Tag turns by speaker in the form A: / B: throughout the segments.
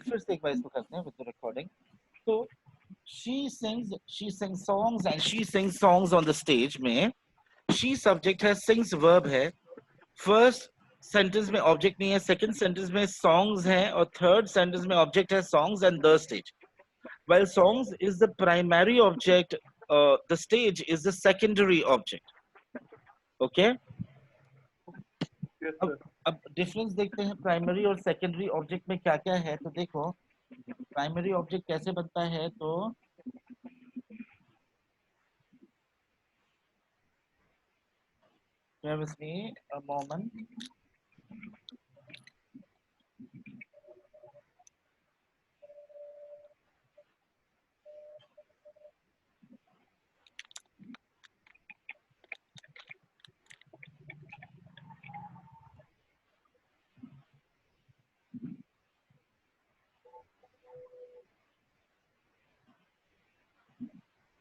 A: फिर से एक बार इसको करते हैं विद द रिकॉर्डिंग। तो she sings songs and she sings songs on the stage में she subject है, sings verb है, फर्स्ट सेंटेंस में ऑब्जेक्ट नहीं है, सेकंड सेंटेंस में songs है और थर्ड सेंटेंस में ऑब्जेक्ट है songs and the stage. While songs is the primary object, the stage is the secondary object. Okay?
B: Yes, sir.
A: अब डिफरेंस देखते हैं प्राइमरी और सेकेंडरी ऑब्जेक्ट में क्या क्या है। तो देखो प्राइमरी ऑब्जेक्ट कैसे बनता है, तो bear with me a moment.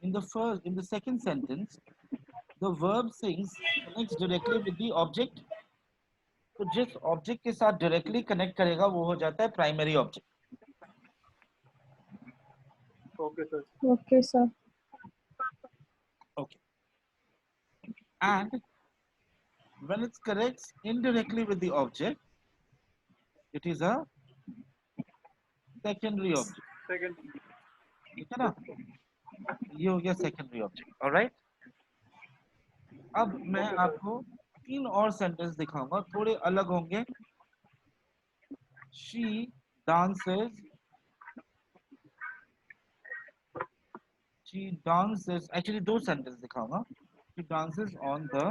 A: In the second sentence, the verb sings connects directly with the object. तो जिस ऑब्जेक्ट के साथ डायरेक्टली कनेक्ट करेगा वो हो जाता है primary object.
B: Okay, sir.
C: Okay, sir.
A: Okay. And when it connects indirectly with the object, it is a secondary object.
B: Second.
A: ठीक है ना, ये हो गया सेकेंडरी ऑब्जेक्ट। ऑलराइट, अब मैं आपको तीन और सेंटेंस दिखाऊंगा, थोड़े अलग होंगे। She dances, एक्चुअली दो सेंटेंस दिखाऊंगा। She dances on the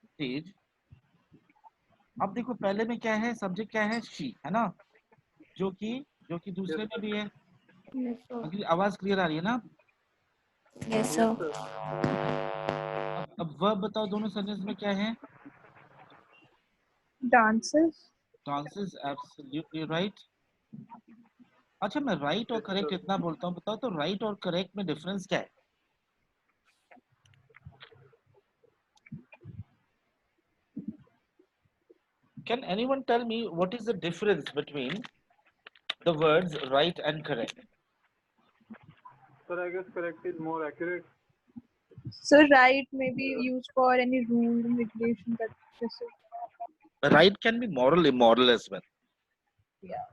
A: stage. अब देखो पहले में क्या है, सब्जेक्ट क्या है, she है ना, जो कि दूसरे में भी है।
C: Yes, sir.
A: अगली आवाज क्लियर आ रही है ना?
C: Yes, sir.
A: अब वर्ब बताओ दोनों सेंटेंस में क्या है?
C: Dances.
A: Dances, absolutely right. अच्छा मैं राइट और करेक्ट इतना बोलता हूँ, बताओ तो राइट और करेक्ट में डिफरेंस क्या है? Can anyone tell me what is the difference between the words right and correct?
B: Sir, I guess correct is more accurate.
C: So right may be used for any rule and regulation that this is.
A: Right can be moral, immoral as well.
C: Yeah.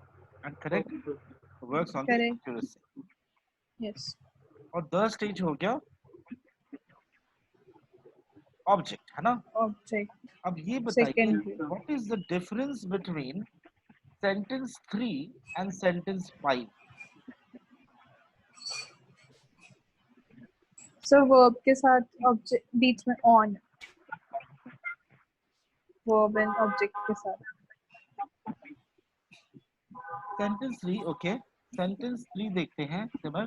A: And correct
B: Okay.
A: works on the
C: Correct.
A: accuracy.
C: Yes.
A: और the stage हो गया object, है ना?
C: Object.
A: अब ये बताइए
C: Secondary.
A: what is the difference between sentence 3 and sentence 5?
C: So verb के साथ object बीच में on. Verb and object के साथ.
A: Sentence 3, okay. Sentence 3 देखते हैं सिमर।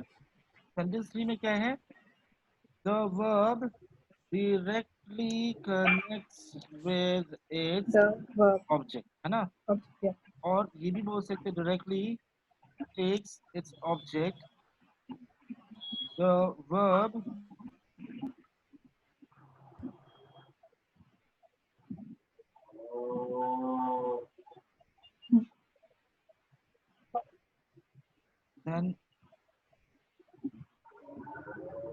A: Sentence 3 में क्या है? The verb directly connects with its
C: The verb.
A: object, है ना?
C: Object. Yeah.
A: और ये भी बोल सकते directly takes its object. The verb then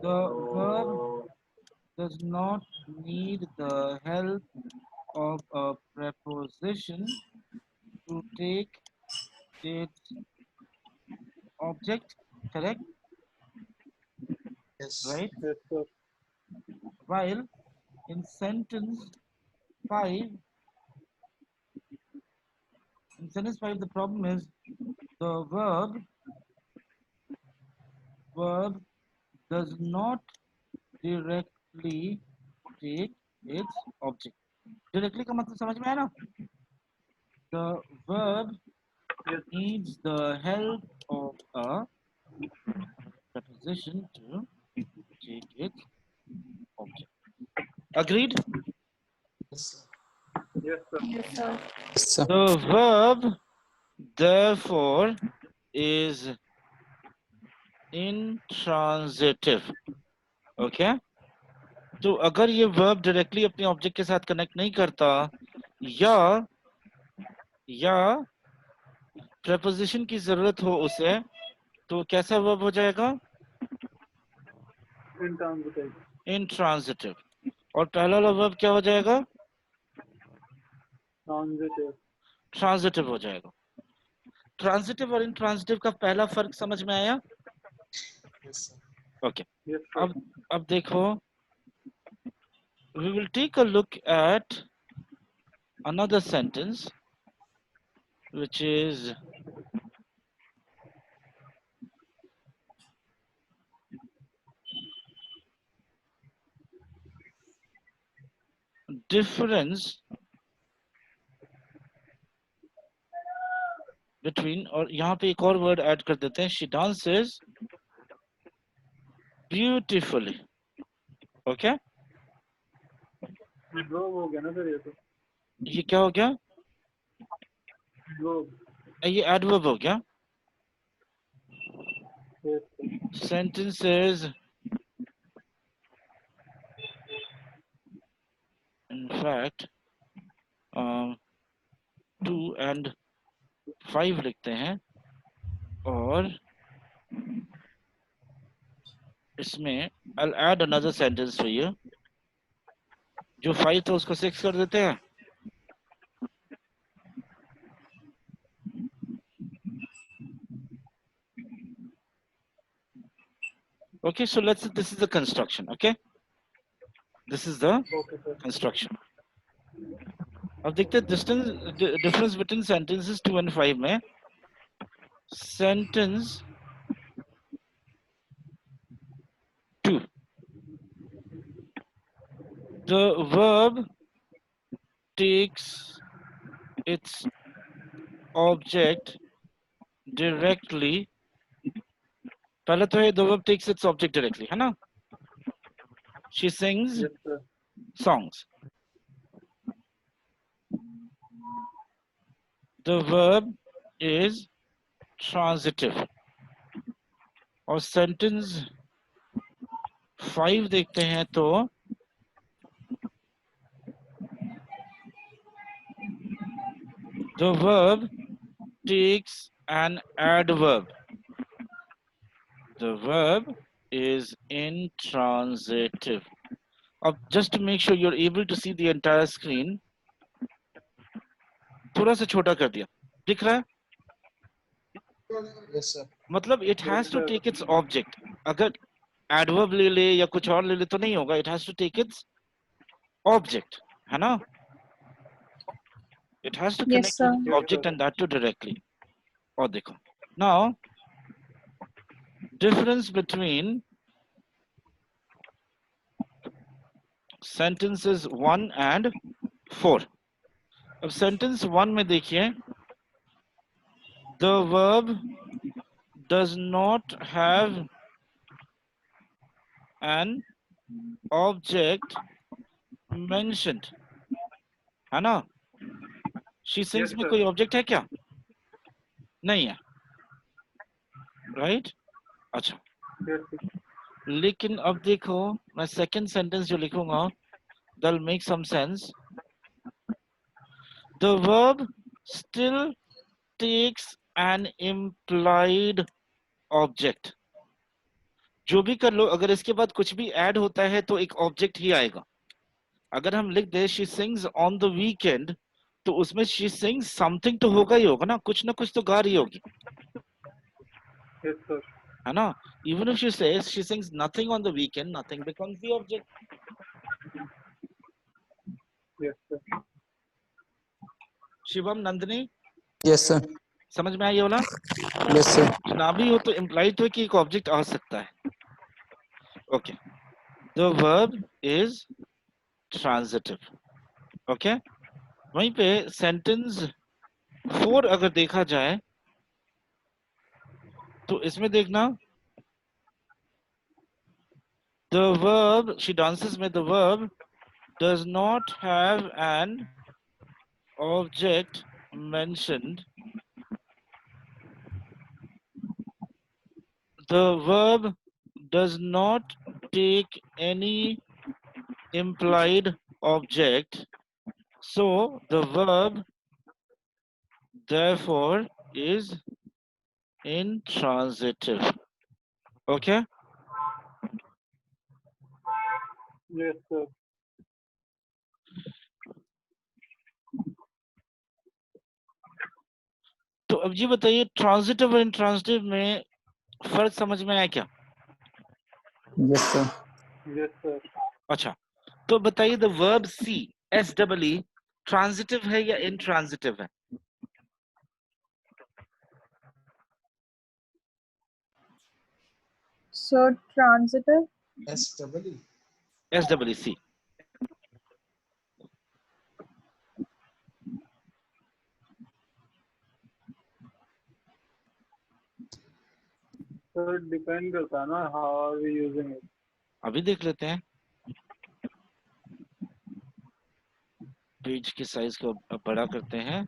A: the verb does not need the help of a preposition to take its object, correct?
D: Yes.
A: Right?
B: Yes, sir.
A: While in sentence 5, the problem is the verb does not directly take its object. Directly का मतलब समझ में आया ना? The verb
B: Yes.
A: needs the help of a preposition to take its object. Agreed?
D: Yes, sir.
B: Yes, sir.
C: Yes, sir.
D: Yes, sir.
A: The verb therefore is intransitive. Okay? तो अगर ये verb directly अपने object के साथ connect नहीं करता या preposition की जरूरत हो उसे तो कैसा verb हो जाएगा?
B: Intransitive.
A: Intransitive. और पहला वाला verb क्या हो जाएगा?
B: Transitive.
A: Transitive हो जाएगा. Transitive और intransitive का पहला फर्क समझ में आया?
D: Yes, sir.
A: Okay.
B: Yes, sir.
A: अब देखो, we will take a look at another sentence which is difference between, और यहाँ पे एक और word add कर देते हैं, she dances beautifully. Okay?
B: Verb हो गया ना सर ये तो.
A: ये क्या हो गया?
B: Verb.
A: ये adverb हो गया.
B: Yes, sir.
A: Sentence is in fact 2 and 5 लिखते हैं और इसमें I'll add another sentence for you. जो 5 था उसको 6 कर देते हैं. Okay, so this is the construction. Okay, this is the
B: Okay, sir.
A: construction. अब देखते हैं difference between sentences 2 and 5 में. Sentence 2. The verb takes its object directly. पहले तो है the verb takes its object directly, है ना? She sings
B: Yes, sir.
A: songs. The verb is transitive. और sentence 5 देखते हैं तो the verb takes an adverb. The verb is intransitive. अब just to make sure you're able to see the entire screen, थोड़ा सा छोटा कर दिया. दिख रहा है?
D: Yes, sir.
A: मतलब it has to take its object. अगर adverb ले ले या कुछ और ले ले तो नहीं होगा. It has to take its object, है ना? It has to
C: Yes,
A: connect
C: sir.
A: with the object and that too directly. और देखो. Now, difference between sentences 1 and 4. अब sentence 1 में देखिए, the verb does not have an object mentioned, है ना? She sings
B: Yes,
A: में
B: sir.
A: कोई object है क्या? नहीं है, right? अच्छा.
B: Yes, sir.
A: लेकिन अब देखो, मैं second sentence जो लिखूंगा, that'll make some sense. The verb still takes an implied object. जो भी कर लो, अगर इसके बाद कुछ भी ऐड होता है तो एक ऑब्जेक्ट ही आएगा. अगर हम लिख दे she sings on the weekend तो उसमें she sings something तो होगा ही होगा ना, कुछ तो गा रही होगी,
B: Yes, sir.
A: है ना? Even if she says she sings nothing on the weekend, nothing becomes the object.
B: Yes, sir.
A: Shivam, Nandini,
D: Yes, sir.
A: समझ में आई होला?
D: Yes, sir.
A: ना भी हो तो implied तो है कि एक ऑब्जेक्ट आ सकता है. Okay. The verb is transitive. Okay. वहीं पे sentence 4 अगर देखा जाए तो इसमें देखना, the verb she dances में the verb does not have an object mentioned. The verb does not take any implied object. So the verb therefore is intransitive. Okay.
B: Yes, sir.
A: तो अब ये बताइए ट्रांजिटिव और इंट्रांजिटिव में फर्क समझ में आया क्या?
D: Yes, sir.
B: Yes, sir.
A: अच्छा, तो बताइए the verb see SEE transitive है या इंट्रांजिटिव है?
C: So transitive.
A: SEE.
B: So it depend करता है ना how are we using it.
A: अभी देख लेते हैं, पेज के साइज को अब बड़ा करते हैं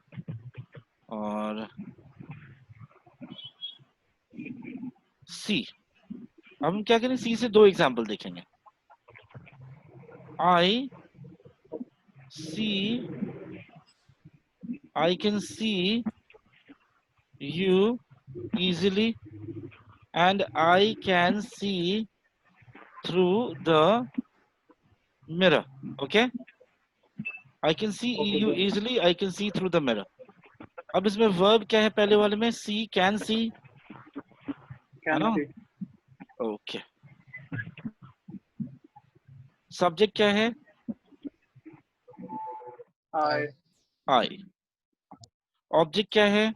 A: और सी, अब हम क्या करें, सी से दो एग्जाम्पल देखेंगे. I can see you easily and I can see through the mirror. Okay? I can see
B: Okay,
A: you
B: sir.
A: easily, I can see through the mirror. अब इसमें verb क्या है पहले वाले में? See, can see, है
B: Can
A: ना?
B: see.
A: Okay. Subject क्या है?
B: I.
A: I. Object क्या है?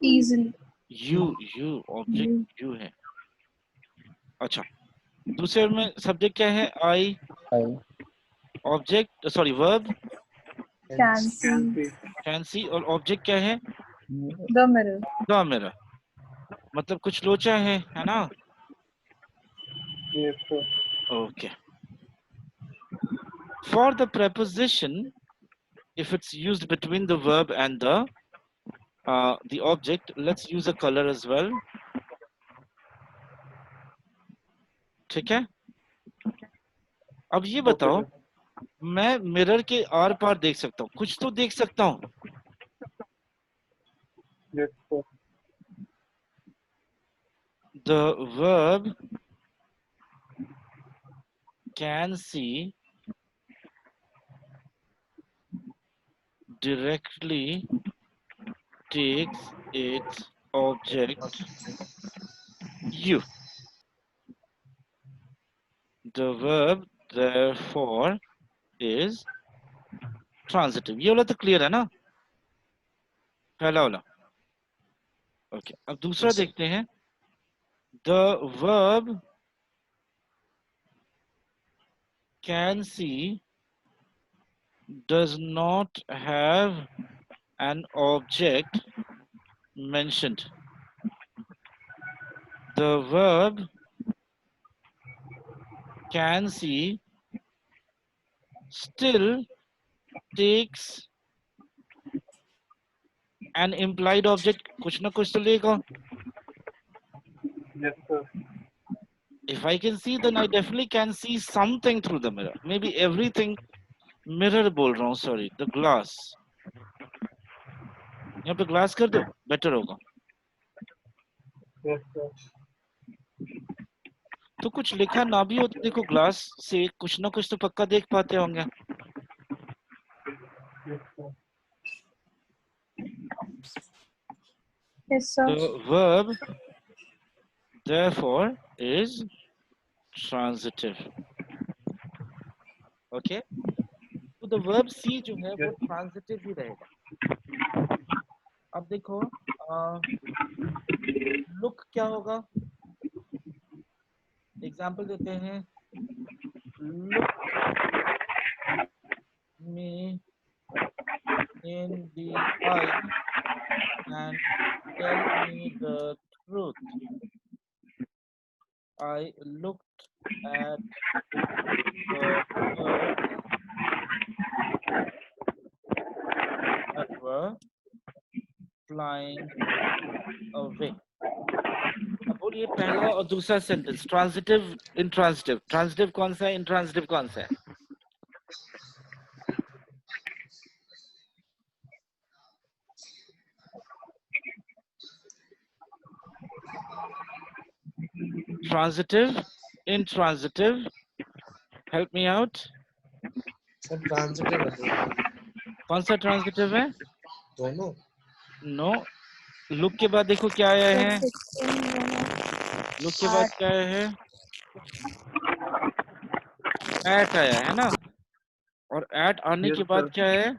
C: Easily.
A: You. Object you है. अच्छा, दूसरे में सब्जेक्ट क्या है? I. Object sorry verb
C: Can see.
B: Can see.
A: Can see और ऑब्जेक्ट क्या है?
C: The mirror.
A: The mirror. मतलब कुछ लोचा है ना?
B: Yes, sir.
A: Okay. For the preposition, if it's used between the verb and the object, let's use a color as well. ठीक है, अब ये
B: Okay,
A: बताओ,
B: sir.
A: मैं मिरर के आर पार देख सकता हूँ, कुछ तो देख सकता हूँ.
B: Yes, sir.
A: The verb can see directly takes its object you. The verb therefore is transitive. ये वाला तो क्लियर है ना, पहला वाला. ओके, अब दूसरा देखते हैं. The verb can see does not have an object mentioned. The verb can see still takes an implied object. कुछ ना कुछ तो लेगा.
B: Yes, sir.
A: If I can see, then I definitely can see something through the mirror. Maybe everything. Mirror बोल रहा हूँ, sorry, the glass. यहाँ पे ग्लास कर दो, बेटर होगा.
B: Yes, sir.
A: तो कुछ लिखा ना भी हो तो देखो, ग्लास से कुछ ना कुछ तो पक्का देख पाते होंगे.
B: Yes, sir.
C: Yes, sir.
A: The verb therefore is transitive. Okay, तो the verb see जो है वो transitive ही रहेगा. अब देखो, look क्या होगा? एग्जाम्पल देते हैं. Look me in the eye and tell me the truth. I looked at the birds that were flying away. अब बोलिए पहला और दूसरा सेंटेंस, ट्रांजिटिव इंट्रांजिटिव. ट्रांजिटिव कौन सा है, इंट्रांजिटिव कौन सा है? Transitive, intransitive. Help me out.
E: Sir transitive है दोनों।
A: कौन सा ट्रांजिटिव है?
E: दोनों
A: नो। लुक के बाद देखो क्या आया है।
C: Subject
A: लुक के बाद क्या आया है? एट आया है ना। और एट आने
B: Yes,
A: के बाद
B: sir.
A: क्या है?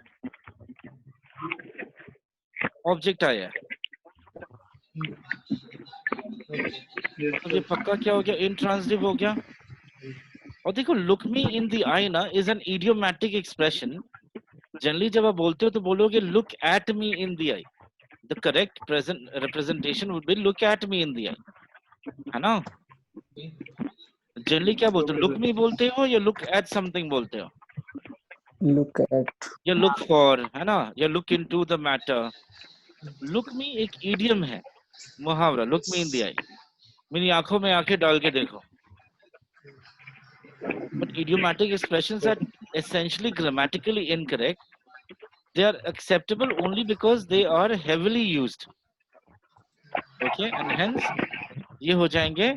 A: ऑब्जेक्ट आया है।
B: Yes,
A: तो ये
B: sir.
A: पक्का क्या हो गया? इंट्रांजिटिव हो गया। और देखो look me in the eye ना is an idiomatic expression. Generally जब आप बोलते हो तो बोलोगे look at me in the eye. The correct present representation would be look at me in the eye, है ना। जनरली क्या बोलते हो?
B: Okay,
A: look
B: sir.
A: मी बोलते हो या लुक एट समथिंग बोलते हो?
D: Look at.
A: या लुक फॉर, है ना, या look into the matter. Look me एक इडियम है, मुहावरा। लुक मी इन द आई, मेरी आंखों में आंखें डाल के देखो। But idiomatic expressions are essentially grammatically incorrect. They are acceptable only because they are heavily used. Okay, and hence ये हो जाएंगे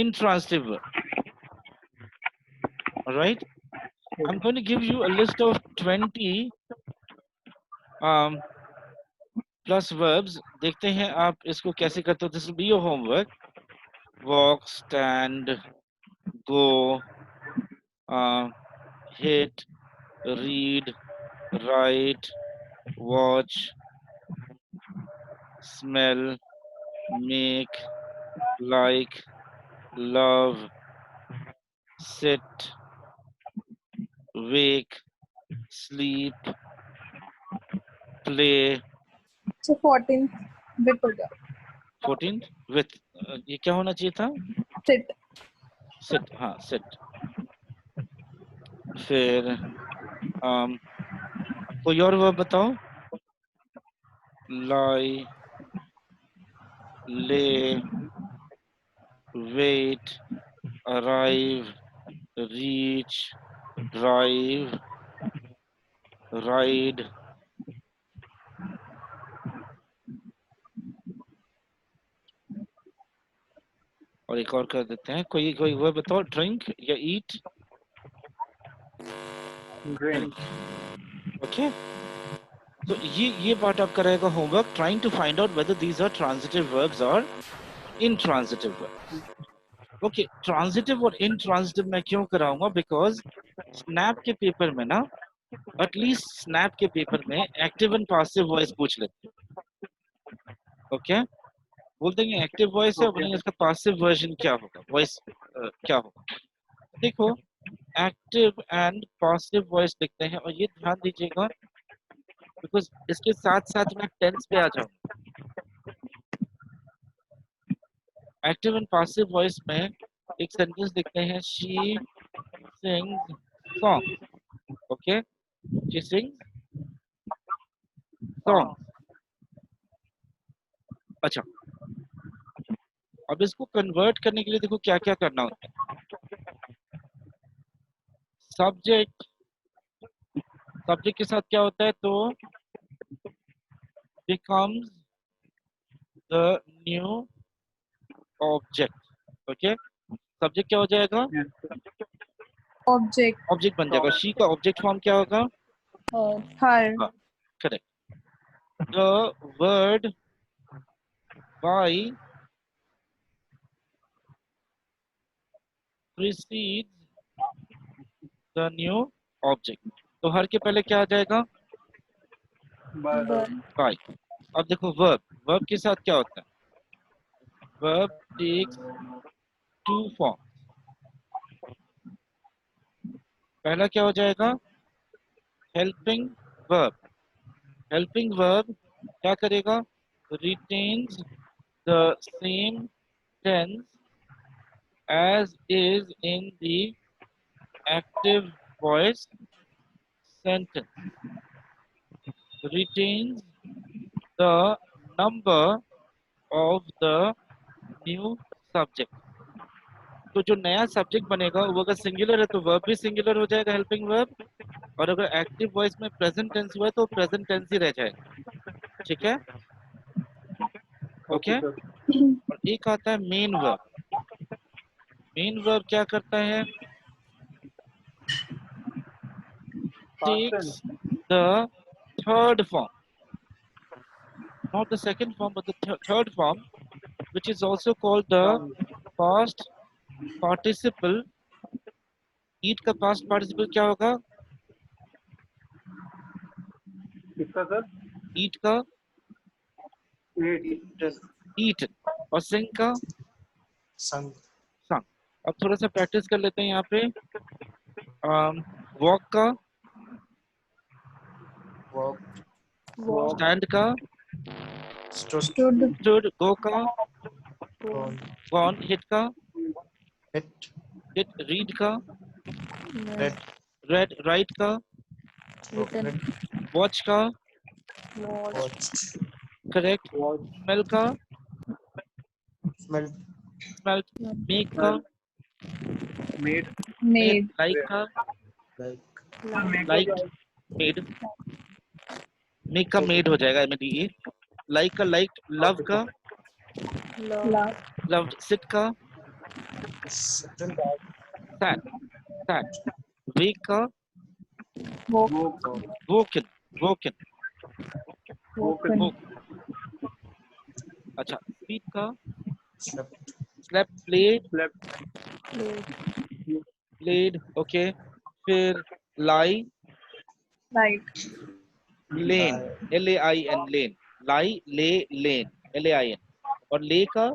A: intransitive verb. All right. I'm going to give you a list of 20 plus verbs. देखते हैं आप इसको कैसे करते हो. This will be your homework. Walk, stand, go, hit, read, write, watch, smell, make, like, love, sit, wake, sleep, play.
C: So 14th bit हो गया.
A: 14th with ये क्या होना चाहिए था?
C: Sit.
A: Sit. हाँ, sit. फिर कोई और वर्ब बताओ. Lie, lay, wait, arrive, reach, drive, ride. और एक और कर देते हैं. कोई कोई वर्ब बताओ. Drink या eat.
B: Drink.
A: Okay. तो ये पार्ट आपका रहेगा homework. Trying to find out whether these are transitive verbs or intransitive verbs. Okay, transitive और intransitive मैं क्यों कराऊंगा? Because स्नैप के पेपर में ना, एटलीस्ट स्नैप के पेपर में एक्टिव एंड पासिव वॉइस पूछ लेते हैं. ओके, बोल देंगे एक्टिव वॉइस है, बोलेंगे इसका पासिव वर्जन क्या होगा, वॉइस क्या होगा. देखो एक्टिव एंड पासिव वॉइस लिखते हैं. और ये ध्यान दीजिएगा बिकॉज इसके साथ साथ मैं टेंस पे आ जाऊंगा. एक्टिव एंड पासिव वॉइस में एक सेंटेंस लिखते हैं. She sings song. Okay, she sings song. अच्छा, अब इसको कन्वर्ट करने के लिए देखो क्या क्या करना होता है. सब्जेक्ट, सब्जेक्ट के साथ क्या होता है? तो becomes the new object. Okay, subject क्या हो जाएगा?
B: Yes, sir.
C: Object.
A: ऑब्जेक्ट बन जाएगा. शी का ऑब्जेक्ट फॉर्म क्या होगा?
C: Her.
A: Correct. The word by precedes the new object. तो हर के पहले क्या आ जाएगा?
B: By her.
A: by. अब देखो वर्ब, वर्ब के साथ क्या होता है? Verb takes two form. पहला क्या हो जाएगा? Helping verb. हेल्पिंग वर्ब क्या करेगा? retains the same tense as is in the active voice sentence. Retains the number of the new subject. तो जो नया सब्जेक्ट बनेगा वो अगर सिंगुलर है तो वर्ब भी सिंगुलर हो जाएगा, हेल्पिंग वर्ब. और अगर एक्टिव वॉइस में प्रेजेंट टेंस हुआ है तो प्रेजेंट टेंस ही रह जाएगा. ठीक है? ओके.
B: Okay, sir.
A: और एक आता है मेन वर्ब. मेन वर्ब क्या करता है? Takes the third form, not the second form, but the third form, which is also called the past participle. Eat का past participle क्या होगा?
B: किसका सर?
A: Eat का
B: एट
A: eaten और sing का
E: Sun.
A: sung. अब थोड़ा सा प्रैक्टिस कर लेते हैं यहाँ पे. Walk का
E: Walk.
C: Walk.
A: stand का
E: Stood.
C: Stood.
A: stood. Go का
E: Gone.
A: gone. Hit का
E: Hit.
A: hit. Read का
E: Read.
A: read. Write का
E: Written.
A: watch का
E: Watched.
A: correct. Smell का
E: Smelled.
A: smelled. Make का
B: मेड
C: Made.
A: like का
E: Like.
A: liked. Made. Make का made हो जाएगा MADE. Like का liked. Love का
C: Love.
A: loved. Sit का
E: Sitten.
A: sat. Sat. Wake का
C: Woke.
A: woken. Woken.
C: Woken.
A: Woke. अच्छा. Sleep का
E: Slept.
A: slept. Played.
B: Left
A: Played. Okay. फिर lie.
C: Right.
A: Lane. LAIN. Lane. lie. Lay. Lane. LAIN. और lay का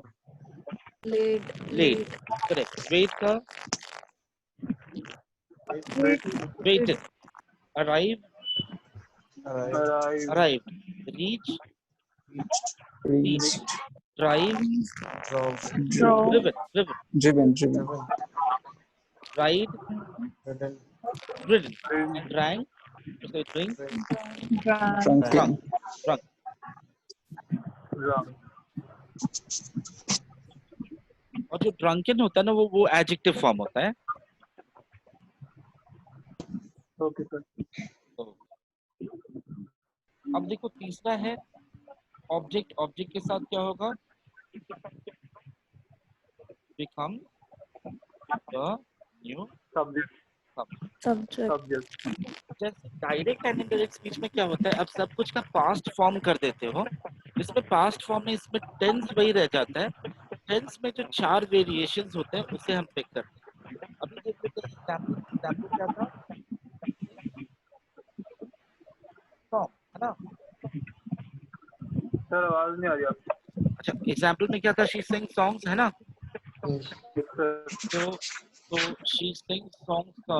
A: laid. Correct. Wait का waited. Arrive.
E: Arrived.
A: Arrived. Reach.
E: Reached.
D: Reached.
A: Drive.
E: Drove.
C: Drove.
A: Driven. Driven.
D: Driven. Driven.
E: Driven.
A: Ride.
E: Ridden.
A: Ridden. And drank. So drink.
E: Drink.
C: Drank.
D: Drunken.
A: Drunk.
B: Wrong
A: और जो drunken होता है ना वो adjective form होता है.
B: Okay sir
A: तो अब देखो तीसरा है ऑब्जेक्ट. ऑब्जेक्ट के साथ क्या होगा? become the new
B: subject
A: subject.
B: Subject
A: जैसे डायरेक्ट एंड इनडायरेक्ट स्पीच में क्या होता है? अब सब कुछ का पास्ट फॉर्म कर देते हो. इसमें पास्ट फॉर्म में इसमें टेंस वही रह जाता है. टेंस में जो 4 वेरिएशंस होते हैं उसे हम पिक करते हैं. अभी देख लेते हैं एग्जांपल क्या था? सॉन्ग है ना.
B: सर आवाज नहीं आ रही आपकी
A: अच्छा एग्जांपल में क्या था? शी सिंग सॉन्ग्स है ना.
B: सर
A: तो शी सिंग सॉन्ग्स का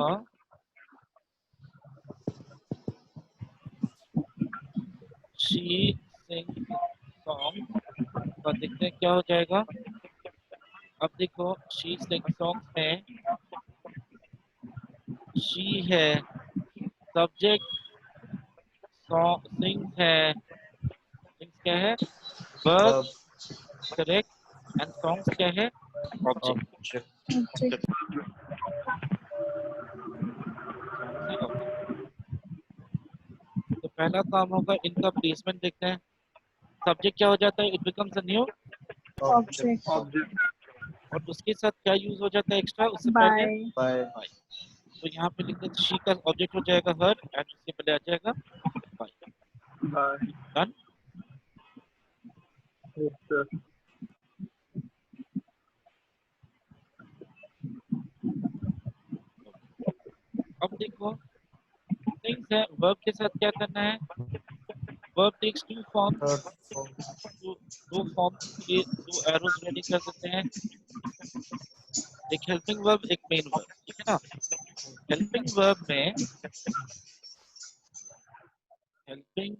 A: शी सिंग सॉन्ग का देखते हैं क्या हो जाएगा. अब देखो शी सिंग सॉन्ग्स में शी है सब्जेक्ट. सिंग्स है. सिंग्स क्या है? Verb.
E: Verb.
A: Correct. And songs क्या है? ऑब्जेक्ट.
E: Object.
C: Object.
A: तो पहला काम होगा इनका प्लेसमेंट देखते हैं. सब्जेक्ट क्या हो जाता है? It becomes a new.
C: Object.
B: Object
A: और उसके साथ क्या यूज हो जाता है एक्स्ट्रा उससे पहले?
C: By.
E: By.
A: तो यहाँ पे लिख देते शी का ऑब्जेक्ट हो जाएगा हर एंड उसके पहले आ जाएगा बाय.
B: Bye
A: done.
B: सर
A: अब देखो थिंग्स है. वर्ब के साथ क्या करना है? Verb takes two form.
E: Third form.
A: दो फॉर्म के 2 एरोज रेडी कर देते हैं. एक हेल्पिंग वर्ब एक मेन वर्ब. ठीक है ना. हेल्पिंग वर्ब में हेल्पिंग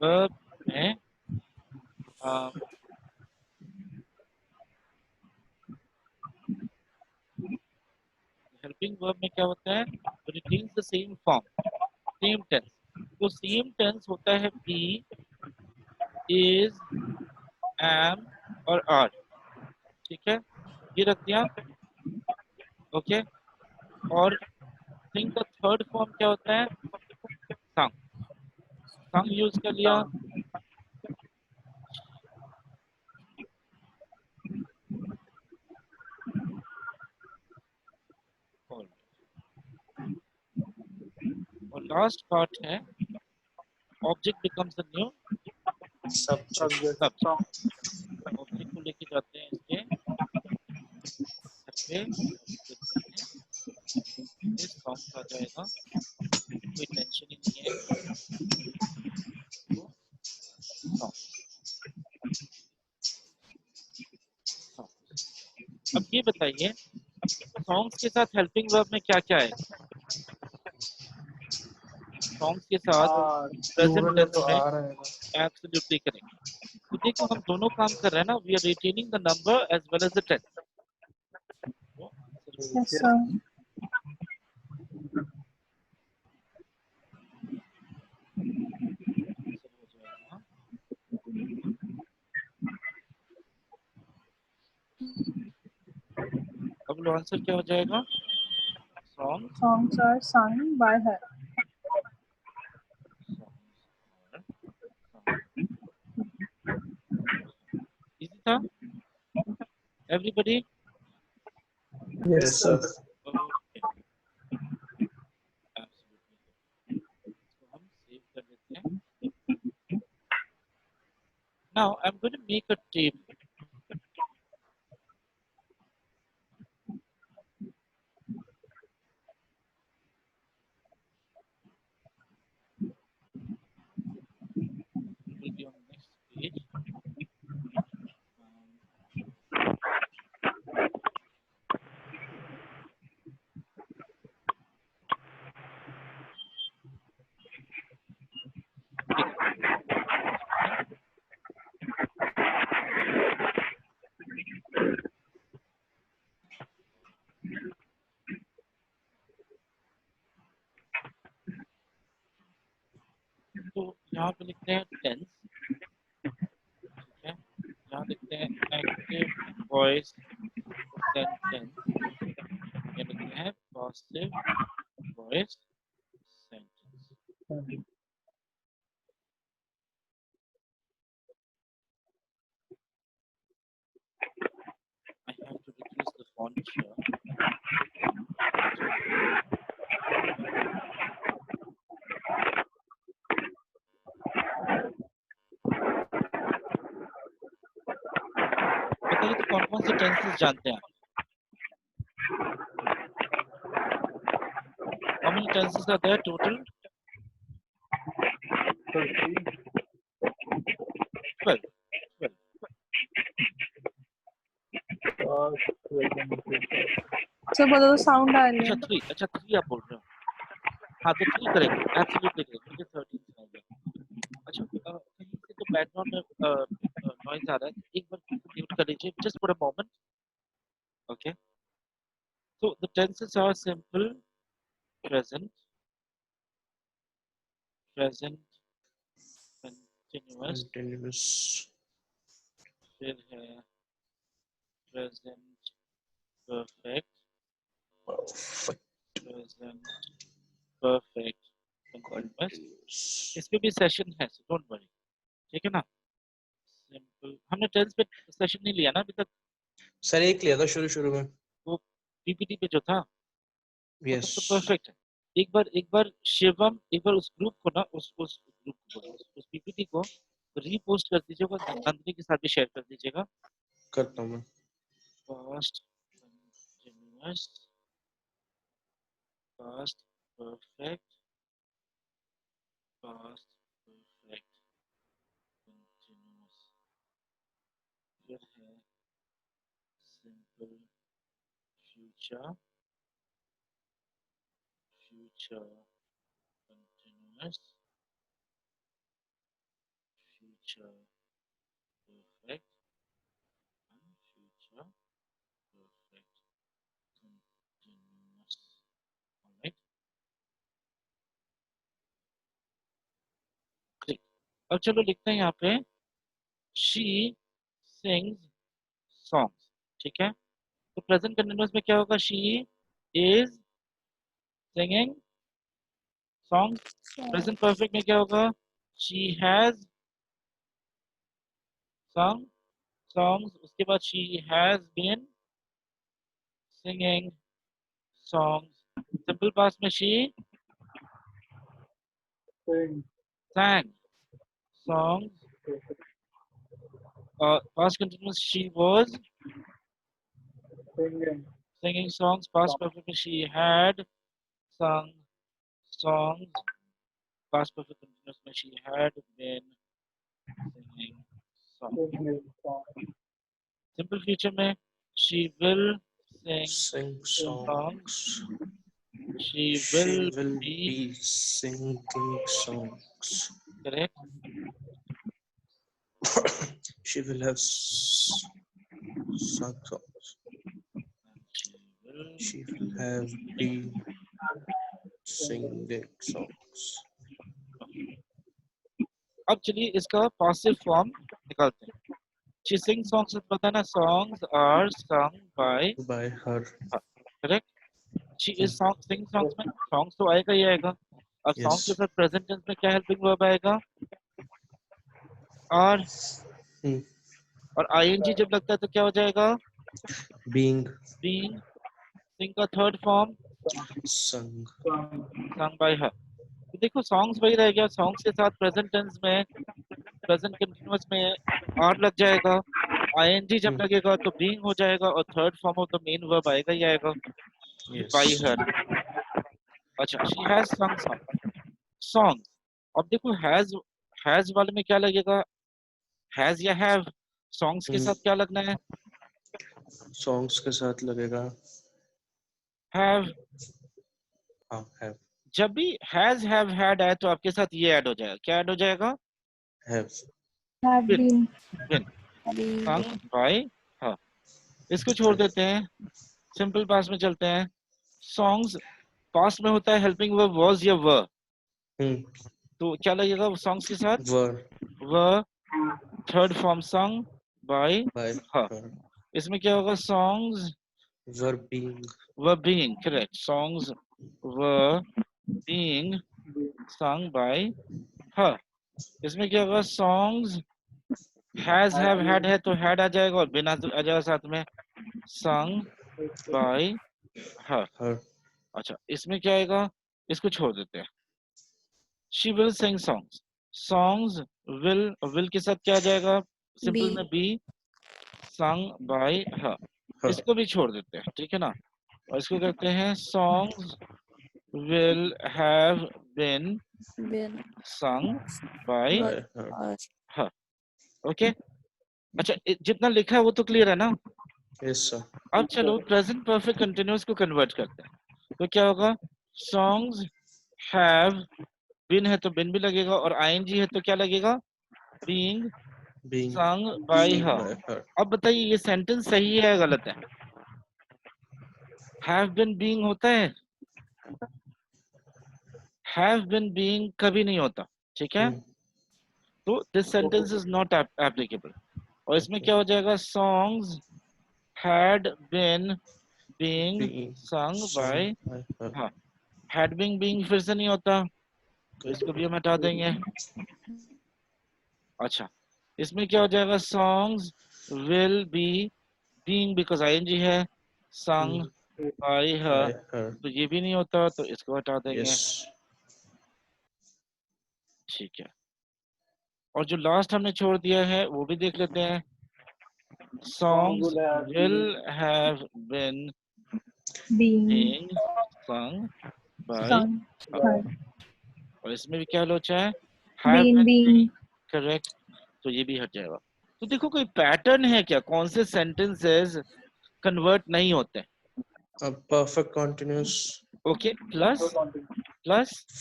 A: वर्ब में हेल्पिंग वर्ब में क्या होता है? Retains the same form same tense. तो सेम टेंस होता है बी इज एम और आर. ठीक है ये रख दिया. ओके. और थिंग का थर्ड फॉर्म क्या होता है? संग. संग यूज कर लिया. लास्ट पार्ट है object becomes the new
E: Subject.
B: Subject.
A: Subject.
B: Song.
A: Object को लेके जाते हैं इसके घर पे, देखते हैं इस सॉन्ग आ जाएगा, कोई टेंशन ही नहीं है। तो अब ये बताइए सॉन्ग्स के साथ हेल्पिंग वर्ब में क्या क्या है? सॉन्ग्स के साथ प्रेजेंट
E: Plural है
A: टेंस
E: तो
A: में
E: आ रहेगा।
A: Absolutely correct. तो देखो हम दोनों काम कर रहे हैं ना, we are retaining the number as well as the tense.
C: Yes, sir.
A: अब लो आंसर क्या हो जाएगा? Song
C: Songs are sung by her.
A: Easy था everybody?
D: Yes,
E: Yes,
D: sir.
E: sir.
A: Okay absolutely. तो हम सेव कर देते हैं। Now I am going to make a table. Will be on the next page. तो यहाँ पे लिखते हैं टेंस, ठीक है। यहाँ लिखते हैं एक्टिव वॉइस सेंटेंस, ये लिखते हैं positive voice sentence. I have to reduce the font here. बताइए तो कौन कौन से टेंसेस जानते हैं आप? How many tenses are there total?
B: 13.
A: 12.
B: Past, present, future.
C: So बोलो तो sound आ रही
A: अच्छा
C: है।
A: 3, अच्छा 3 आप बोल रहे हो। हाँ तो 3 करेक्ट, एब्सोल्युटली करेक्ट, मुझे 13 सुनाई दिया। अच्छा कहीं से तो बैकग्राउंड में नॉइज आ रहा है, एक बार म्यूट कर लीजिए, just for a moment. Okay. So the tenses are simple, present, continuous,
E: Continuous.
A: फिर है present perfect,
E: Perfect.
A: present perfect continuous।
E: Continuous.
A: इस पे भी सेशन है, so don't worry, ठीक है ना। सिंपल हमने टेंस पे सेशन नहीं लिया ना अभी तक,
E: सर एक लिया था शुरू में।
A: वो पीपीटी पे जो था वो
E: Yes.
A: तब तो परफेक्ट है। एक बार शिवम, एक बार उस ग्रुप को ना उस ग्रुप को बोलो, उस पीपीटी को रीपोस्ट कर दीजिएगा, नंदिनी के साथ भी शेयर कर दीजिएगा।
E: करता हूँ मैं।
A: Past continuous, past perfect, past perfect continuous, फिर है simple future, future continuous, future perfect and future perfect continuous. Alright, great. अब चलो लिखते हैं यहाँ पे she sings songs, ठीक है। तो प्रेजेंट कंटिन्यूअस में क्या होगा? she is singing songs। Present perfect में क्या होगा? she has sung songs। उसके बाद she has been singing songs। Simple past में she
B: Sing.
A: sang songs. Past continuous, she was
B: Singing.
A: singing songs. Past perfect, she had sung songs. Past perfect continuous, she had been singing songs.
B: Singing song.
A: Simple future में she will sing
E: Sing
A: songs.
E: songs.
A: She
E: She
A: will
E: will
A: be
E: be singing songs.
A: correct.
E: She will have sung songs.
A: She will
E: She will have been singing songs.
A: अब चलिए इसका passive form निकालते हैं. She sings songs तो पता है ना, songs are sung by
E: By her.
A: correct. She is sing songs में songs तो आएगा ही आएगा. अब songs के
E: Yes.
A: साथ present tense में क्या helping verb आएगा? और
E: Hmm.
A: और ing जब लगता है तो क्या हो जाएगा?
E: Being
A: Being. Sing का third form
E: sung.
A: sung by her. तो देखो songs वही रह गया. songs के साथ present tense में present continuous में r लग जाएगा. ing जब लगेगा तो being हो जाएगा और third form of the main verb आएगा ही आएगा.
E: Yes.
A: by her. अच्छा, she has sung songs. अब देखो has वाले में क्या लगेगा? has या have? songs के साथ क्या लगना है?
E: Songs के साथ लगेगा.
A: have.
E: हाँ, have.
A: जब भी has have had आए तो आपके साथ ये ऐड हो जाएगा. क्या ऐड हो जाएगा?
E: Have.
C: Have
A: Been.
C: been.
A: sung by her. इसको छोड़ देते हैं. सिंपल पास्ट में चलते हैं. songs पास्ट में होता है हेल्पिंग वर्ब was या were. तो क्या लगेगा songs के साथ? were. Third form sung by her. इसमें क्या होगा? songs
E: Were being.
A: were being correct. songs were being sung by her. इसमें क्या होगा? songs has have had है तो had आ जाएगा और been आ जाएगा साथ में. sung by her.
E: Her.
A: अच्छा, इसमें क्या आएगा? इसको छोड़ देते हैं. she will sing songs. songs will के साथ क्या आ जाएगा? सिंपल में be sung by her.
E: Her.
A: इसको भी छोड़ देते हैं. ठीक है ना? और इसको करते हैं songs will have been sung by
E: Her.
A: her. Okay. अच्छा, जितना लिखा है वो तो क्लियर है ना?
E: Yes, sir.
A: अब चलो प्रेजेंट परफेक्ट कंटिन्यूअस को कन्वर्ट करते हैं. तो क्या होगा? songs have been है तो been भी लगेगा और ing है तो क्या लगेगा? being sung by her. अब बताइए ये सेंटेंस सही है या गलत है? have been being होता है? have been being कभी नहीं होता. ठीक है? तो this sentence is not applicable. और इसमें क्या हो जाएगा? songs had been being sung by हाँ. had been being फिर से नहीं होता तो इसको भी हम हटा देंगे. अच्छा, इसमें क्या हो जाएगा? songs will be being because ing है sung by her तो ये भी नहीं होता तो इसको हटा देंगे.
E: Yes.
A: ठीक है. और जो लास्ट हमने छोड़ दिया है वो भी देख लेते हैं. songs will have been being sung by her. और इसमें भी क्या लोचा है? have been correct. तो ये भी हट जाएगा. तो देखो कोई पैटर्न है क्या? कौन से सेंटेंसेस कन्वर्ट नहीं होते?
E: Perfect continuous.
A: Okay. Plus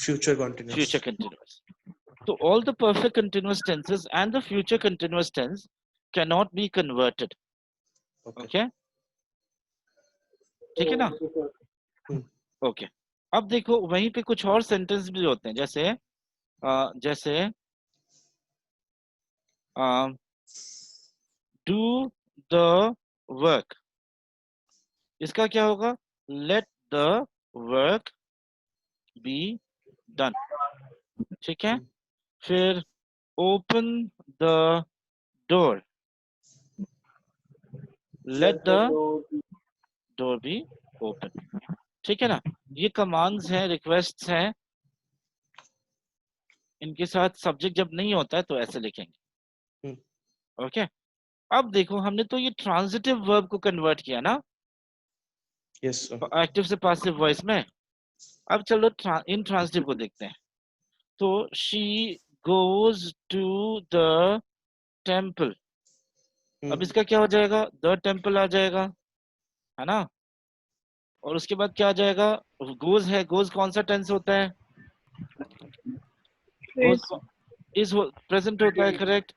E: Future continuous.
A: future continuous. So all the perfect continuous tenses and the future continuous tense cannot be converted. Okay? ठीक है ना? ओके. अब देखो वहीं पे कुछ और सेंटेंस भी होते हैं जैसे do the work. इसका क्या होगा? let the work be done. ठीक है? फिर open the door. let the door be open. ठीक है ना? ये कमांड्स हैं, रिक्वेस्ट्स हैं. इनके साथ सब्जेक्ट जब नहीं होता है तो ऐसे लिखेंगे। ओके, अब देखो हमने तो ये ट्रांजिटिव वर्ब को कन्वर्ट किया ना
E: Yes, sir.
A: एक्टिव से पासिव वॉइस में। अब चलो इंट्रांजिटिव को देखते हैं। तो she goes to the temple, अब इसका क्या हो जाएगा, द टेम्पल आ जाएगा, है ना। और उसके बाद क्या आ जाएगा, गोज है, गोज कौन सा टेंस होता है, गोज
C: Trace
A: इज प्रेजेंट होता है, करेक्ट।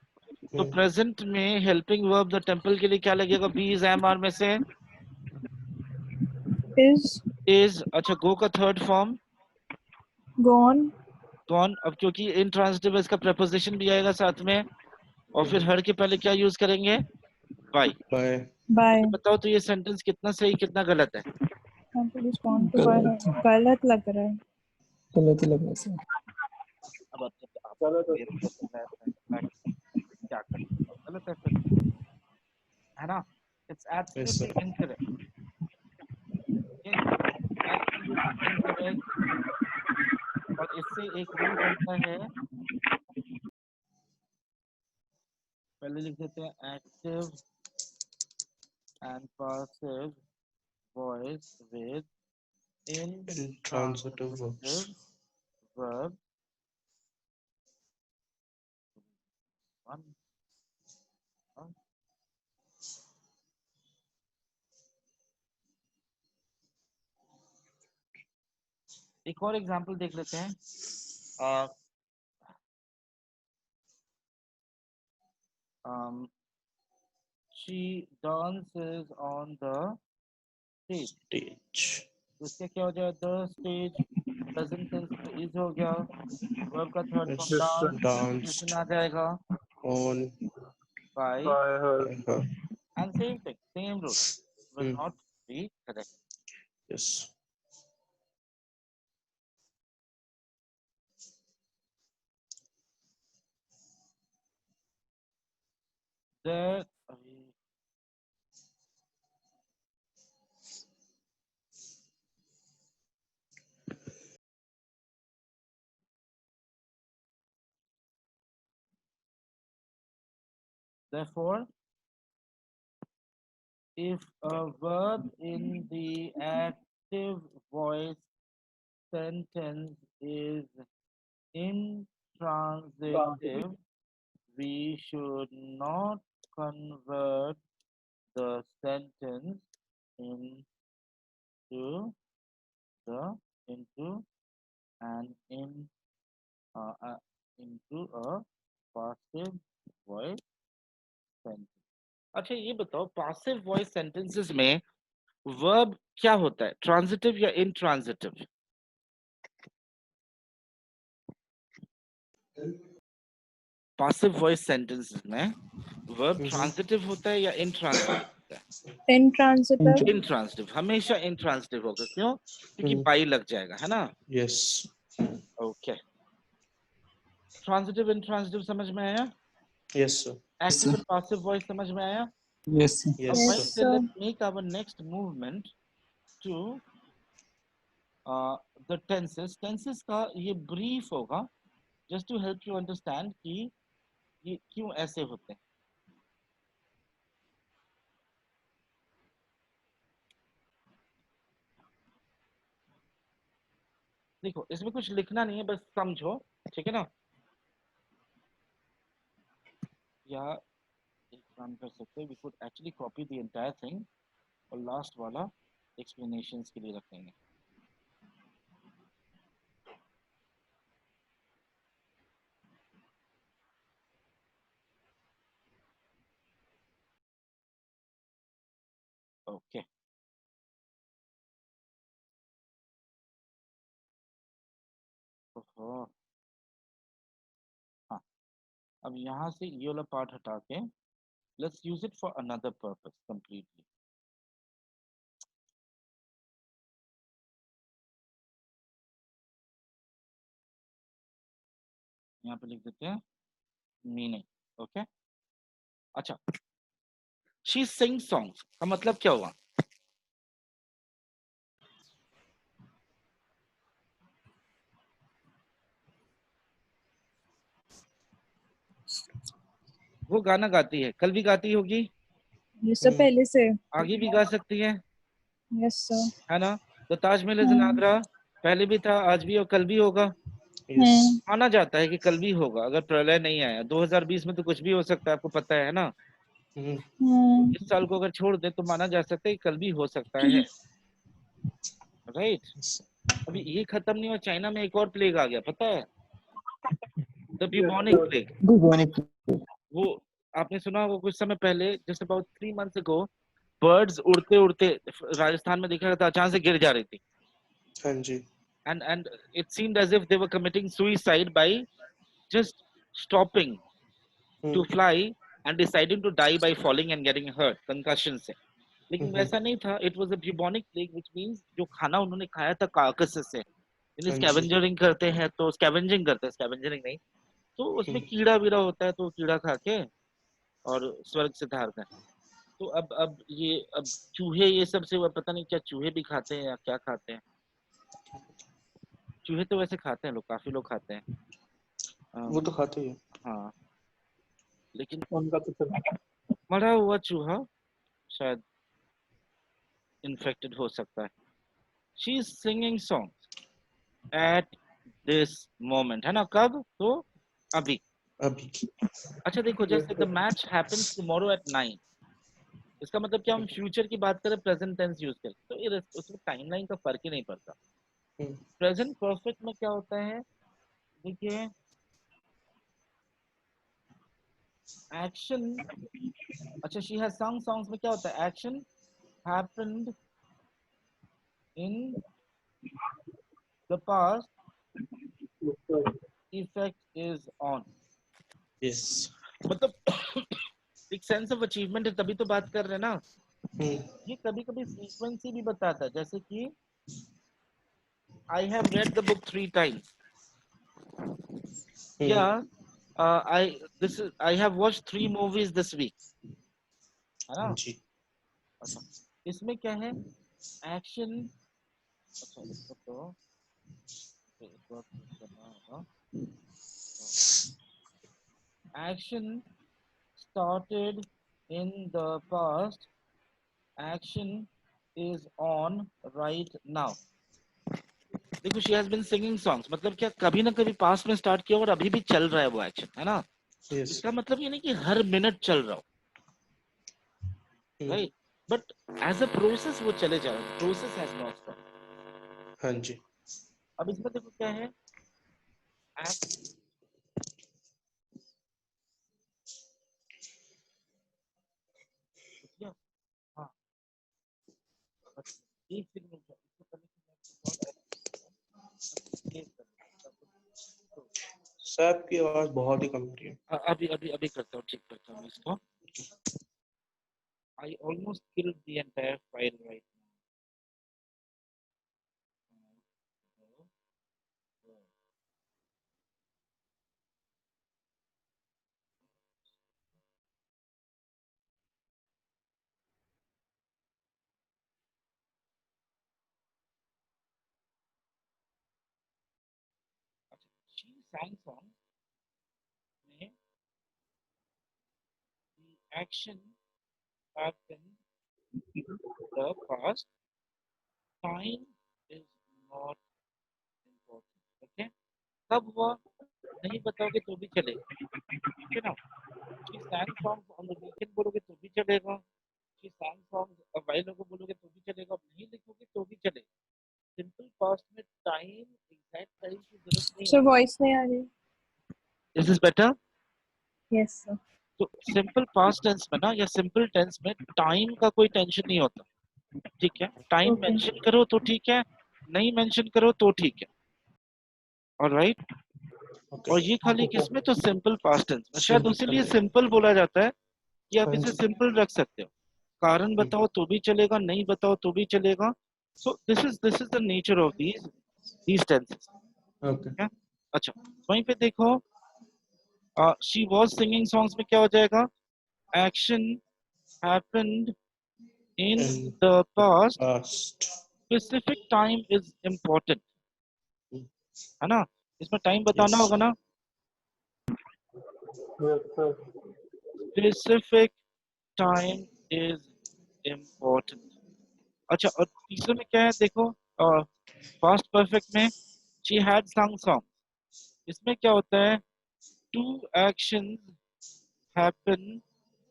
A: तो प्रेजेंट में हेल्पिंग वर्ब द टेम्पल के लिए क्या लगेगा, बी इज एम आर में से
C: is
A: इज। अच्छा, गो का थर्ड फॉर्म
C: gone.
A: गॉन। अब क्योंकि इंट्रांजिटिव इसका preposition भी आएगा साथ में, और फिर हर के पहले क्या यूज करेंगे, बाय।
E: Bye.
C: By.
A: बताओ तो ये सेंटेंस कितना सही कितना गलत है।
C: Temple is gone to by her. गलत लग रहा है।
D: गलत ही लग रहा है सर।
A: अब आप
B: चलो तो
A: मैं क्या करूं, गलत है फिर, है ना। It's
E: Yes, sir.
A: Absolutely incorrect, absolutely incorrect. और इससे एक रूल बनता है, पहले लिख देते हैं active and passive voice with
E: Intransitive verbs.
A: verb one, एक और एग्जांपल देख लेते हैं। she dances on the stage,
E: Stage.
A: तो इसका क्या हो जाएगा, the stage प्रेजेंट टेंस में इज हो गया, वर्ब का third form
E: Yes,
A: dance
E: danced
A: आ जाएगा
E: on
A: by,
B: by her.
E: her.
A: And same thing same rule will
E: Hmm.
A: Not be correct.
E: Yes.
A: There, therefore, if a verb in the active voice sentence is intransitive, we should not convert the sentence into into an into a passive voice sentence। अच्छा ये बताओ, passive voice sentences में verb क्या होता है, transitive या intransitive. passive voice sentences में verb transitive होता है या इंट्रांजिटिव होता है,
C: Intransitive.
A: इंट्रांजिटिव, हमेशा इंट्रांजिटिव होगा, क्यों, क्योंकि बाई लग जाएगा, है ना।
E: Yes.
A: ओके, ट्रांजिटिव इंट्रांजिटिव समझ में आया,
E: Yes, sir.
A: Active and passive voice समझ में आया।
D: Yes sir.
E: Yes,
C: Yes,
E: sir.
A: So
C: sir.
A: let's make our next movement to the tenses। tenses का ये brief होगा, just to help you understand कि ये क्यों ऐसे होते हैं। देखो इसमें कुछ लिखना नहीं है, बस समझो, ठीक है ना। या एक काम कर सकते हैं, we could actually copy the entire thing और लास्ट वाला explanations के लिए रखेंगे। ओके, ओहो, हाँ, अब यहाँ से ये वाला पार्ट हटा के let's use it for another purpose completely। यहाँ पे लिख देते हैं मीनिंग। ओके, अच्छा, she sings songs का मतलब क्या हुआ, वो गाना गाती है, कल भी गाती होगी,
C: ये सब पहले से।
A: आगे भी गा सकती है,
C: यस सर।
A: है ना? तो ताजमहल इज इन आगरा पहले भी था, आज भी और कल भी होगा।
E: Yes.
A: माना जाता है कि कल भी होगा अगर प्रलय नहीं आया। 2020 में तो कुछ भी हो सकता है, आपको पता है ना।
E: हम्म,
A: इस साल को अगर छोड़ दे तो माना जा सकता है कि कल भी हो सकता है, राइट?
E: yes.
A: अभी ये खत्म नहीं हुआ, चाइना में एक और प्लेग आ गया, पता है? The
B: Yes,
A: bubonic
B: sir.
A: Plague.
D: bubonic
A: वो आपने सुना होगा, कुछ समय पहले, just about 3 months ago, birds उड़ते उड़ते राजस्थान में देखा था, अचानक से गिर जा रही थी,
E: हाँ जी।
A: and it seemed as if they were committing suicide by just stopping to fly and deciding to die by falling and getting hurt, concussion से। लेकिन वैसा नहीं था, it was a bubonic plague, which means जो खाना उन्होंने खाया था कार्कस से, यानी
E: हाँ जी।
A: स्कैवेंजरिंग करते हैं, तो स्कैवेंजिंग करते हैं, स्कैवेंजरिंग नहीं, तो उसमें कीड़ा वीड़ा होता है, तो कीड़ा खा के और स्वर्ग से धारते हैं। तो अब चूहे ये सब से, पता नहीं क्या चूहे भी खाते हैं या क्या खाते हैं। चूहे तो वैसे खाते हैं लोग, काफी लोग खाते हैं।
E: वो तो खाते ही हैं।
A: हाँ, लेकिन
B: उनका तो सर
A: मरा हुआ चूहा शायद इन्फेक्टेड हो सकता है। She is singing song at this moment, है ना? कब? तो अभी।
E: अभी।
A: अच्छा देखो, जैसे the match happens tomorrow at 9, इसका मतलब क्या, हम फ्यूचर की बात करें, प्रेजेंट टेंस यूज करें, तो ये उसमें टाइमलाइन का फर्क ही नहीं पड़ता। प्रेजेंट परफेक्ट में क्या होता है, देखिए, एक्शन, अच्छा शी हैज सung सॉन्ग्स में क्या होता है, action happened in the past, effect is on.
E: Yes.
A: मतलब एक सेंस ऑफ अचीवमेंट है, तभी तो बात कर रहे हैं ना। ये कभी कभी सीक्वेंसी भी बताता है, जैसे कि I have read the book 3 times, या I have watched 3 movies this week, है ना?
E: जी।
A: अच्छा, इसमें क्या है, एक्शन, अच्छा इसको तो एक बार करना होगा, action started in the past, action is on right now। देखो, she has been singing songs, मतलब क्या, कभी ना कभी पास्ट में स्टार्ट किया और अभी भी चल रहा है वो एक्शन, है ना?
E: यस।
A: इसका मतलब ये नहीं कि हर मिनट चल रहा हो, right? But as a process वो चले जा रहा है, प्रोसेस हैज नॉट स्टॉप।
E: हाँ जी।
A: अब इसमें देखो क्या है, हाँ, एक सेकंड, इसको करने के
E: सर आपकी आवाज बहुत ही कम आ रही है।
A: अभी करता हूँ, ठीक करता हूँ इसको। I almost killed the entire file right now। She sang songs में the action happened in the past, time is not important, okay? कब हुआ नहीं बताओगे तो भी चलेगा, ठीक है ना? She sang songs on the weekend बोलोगे तो भी चलेगा, she sang songs while ago बोलोगे तो भी चलेगा, नहीं लिखोगे तो भी चलेगा। सिंपल पास्ट में टाइम, एग्जैक्ट टाइम की जरूरत नहीं
C: सर
A: है।
C: वॉइस नहीं आ रही।
A: Is this better?
C: Yes sir.
A: तो सिंपल पास्ट टेंस में ना, या सिंपल टेंस में टाइम का कोई टेंशन नहीं होता, ठीक है? Time
C: okay.
A: मेंशन करो तो ठीक है, नहीं मेंशन करो तो ठीक है, ऑलराइट? और ये खाली किसमें, तो सिंपल पास्ट टेंस में, शायद उसीलिए सिंपल बोला जाता है कि आप इसे सिंपल रख सकते हो, कारण बताओ तो भी चलेगा, नहीं बताओ तो भी चलेगा। So this is the nature of these tenses,
E: okay.
A: अच्छा, वहीं पे देखो, शी वाज सिंगिंग सॉन्ग्स में क्या हो जाएगा, action happened in the past,
E: past.
A: specific time is important, है ना? इसमें टाइम
E: यस।
A: बताना होगा ना।
B: yes sir
A: specific time is important. अच्छा, और तीसरे में क्या है देखो, past perfect में she had sung song. इसमें क्या होता है, two actions happen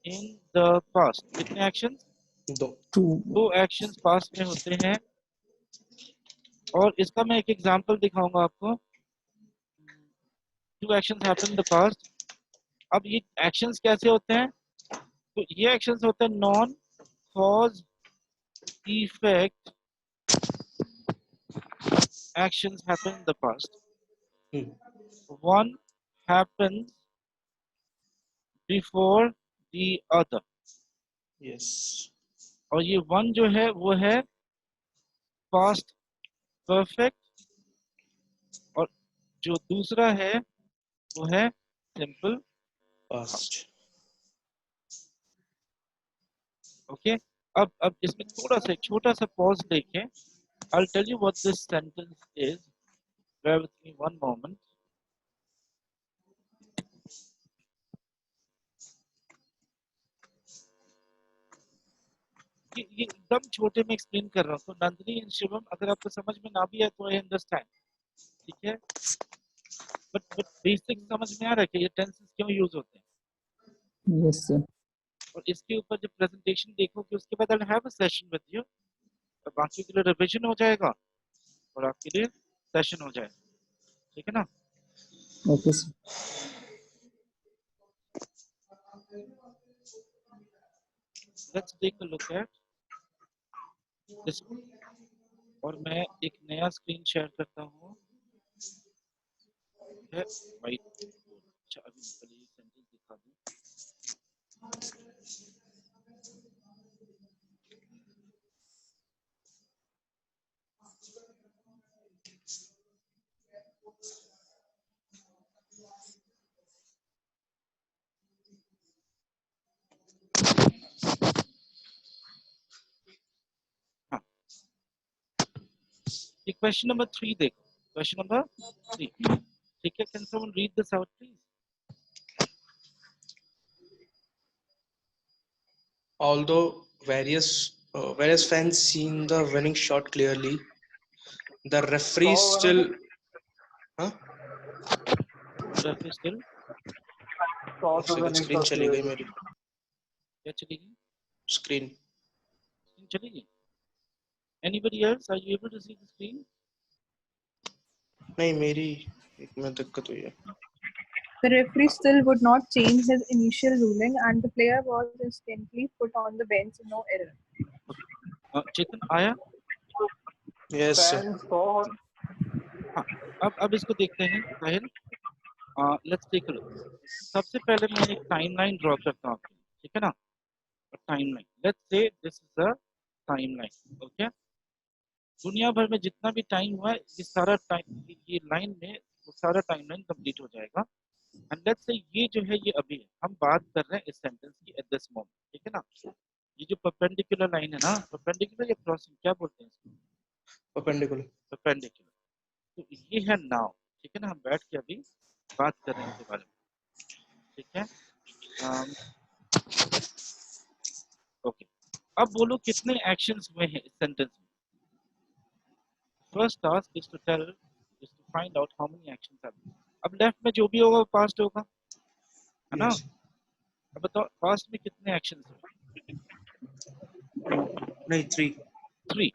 A: in the past. कितने actions?
E: दो।
D: 2
A: दो actions past में होते हैं, और इसका मैं एक एग्जांपल दिखाऊंगा आपको। two actions happen in the past. अब ये actions कैसे होते हैं, तो ये actions होते हैं non cause effect actions happen in the past. One happens before the other.
E: Yes.
A: और ये one जो है वो है past perfect, और जो दूसरा है वो है simple
E: Past.
A: ओके। अब इसमें थोड़ा सा छोटा सा पॉज देखें। I'll tell you what this sentence is. Bear with me one moment. ये एकदम छोटे में एक्सप्लेन कर रहा हूँ, तो नंदिनी एंड शिवम अगर आपको समझ में ना भी आए तो आई अंडरस्टैंड, ठीक है, बट बेसिक समझ में आ रहा है कि ये टेंसेस क्यों यूज होते हैं।
D: Yes sir.
A: और इसके ऊपर जब प्रेजेंटेशन देखोगे उसके बाद I'll have a session with you, तो बाकी के लिए रिवीजन हो जाएगा और आपके लिए सेशन हो जाएगा, ठीक है ना।
D: Okay sir.
A: Let's take a look at this, और मैं एक नया स्क्रीन शेयर करता हूँ, है वाइट। अच्छा, अभी पहले ये सेंटेंस दिखा दूँ। हाँ, ये क्वेश्चन नंबर 3 देखो, क्वेश्चन नंबर 3, ठीक है। Can someone read this out please.
E: Although various fans seen the winning shot clearly, the referee still. Huh?
A: Referee still
B: Saw the
E: एक
B: winning
E: स्क्रीन
B: shot
E: चली गई
B: clearly.
E: मेरी।
A: क्या चलेगी,
E: स्क्रीन
A: स्क्रीन चलेगी। Anybody else, are you able to see the screen?
E: नहीं, मेरी एक में दिक्कत हुई है।
C: The referee still would not change his initial ruling, and the player was instantly put on the bench. No error.
A: Chetan आया?
E: Yes sir.
B: Fans saw her.
A: हाँ, अब इसको देखते हैं Sahil. Let's take a look. सबसे पहले मैं एक टाइमलाइन ड्रॉ करता हूँ आपके लिए, ठीक है ना। Timeline, let's say this is the timeline, okay. दुनिया भर में जितना भी टाइम हुआ है ये सारा टाइम, ये लाइन में वो सारा टाइमलाइन कंप्लीट हो जाएगा। एंड लेट्स से ये जो है ये अभी है, हम बात कर रहे हैं इस सेंटेंस की एट दिस मोमेंट, ठीक है ना। ये जो परपेंडिकुलर लाइन है ना, परपेंडिकुलर या क्रॉसिंग क्या बोलते हैं इसको?
E: परपेंडिकुलर।
A: परपेंडिकुलर। तो ये है नाउ, ठीक है ना। हम बैठ के अभी बात कर रहे हैं इसके बारे में, ठीक है। ओके, अब बोलो कितने एक्शंस हुए हैं इस सेंटेंस में। First task is to tell, is to find out how many actions have. अब लेफ्ट में जो भी होगा वो पास्ट होगा, है ना।
E: यस।
A: अब बताओ पास्ट में कितने एक्शंस हुए?
E: नहीं, 3।
A: 3,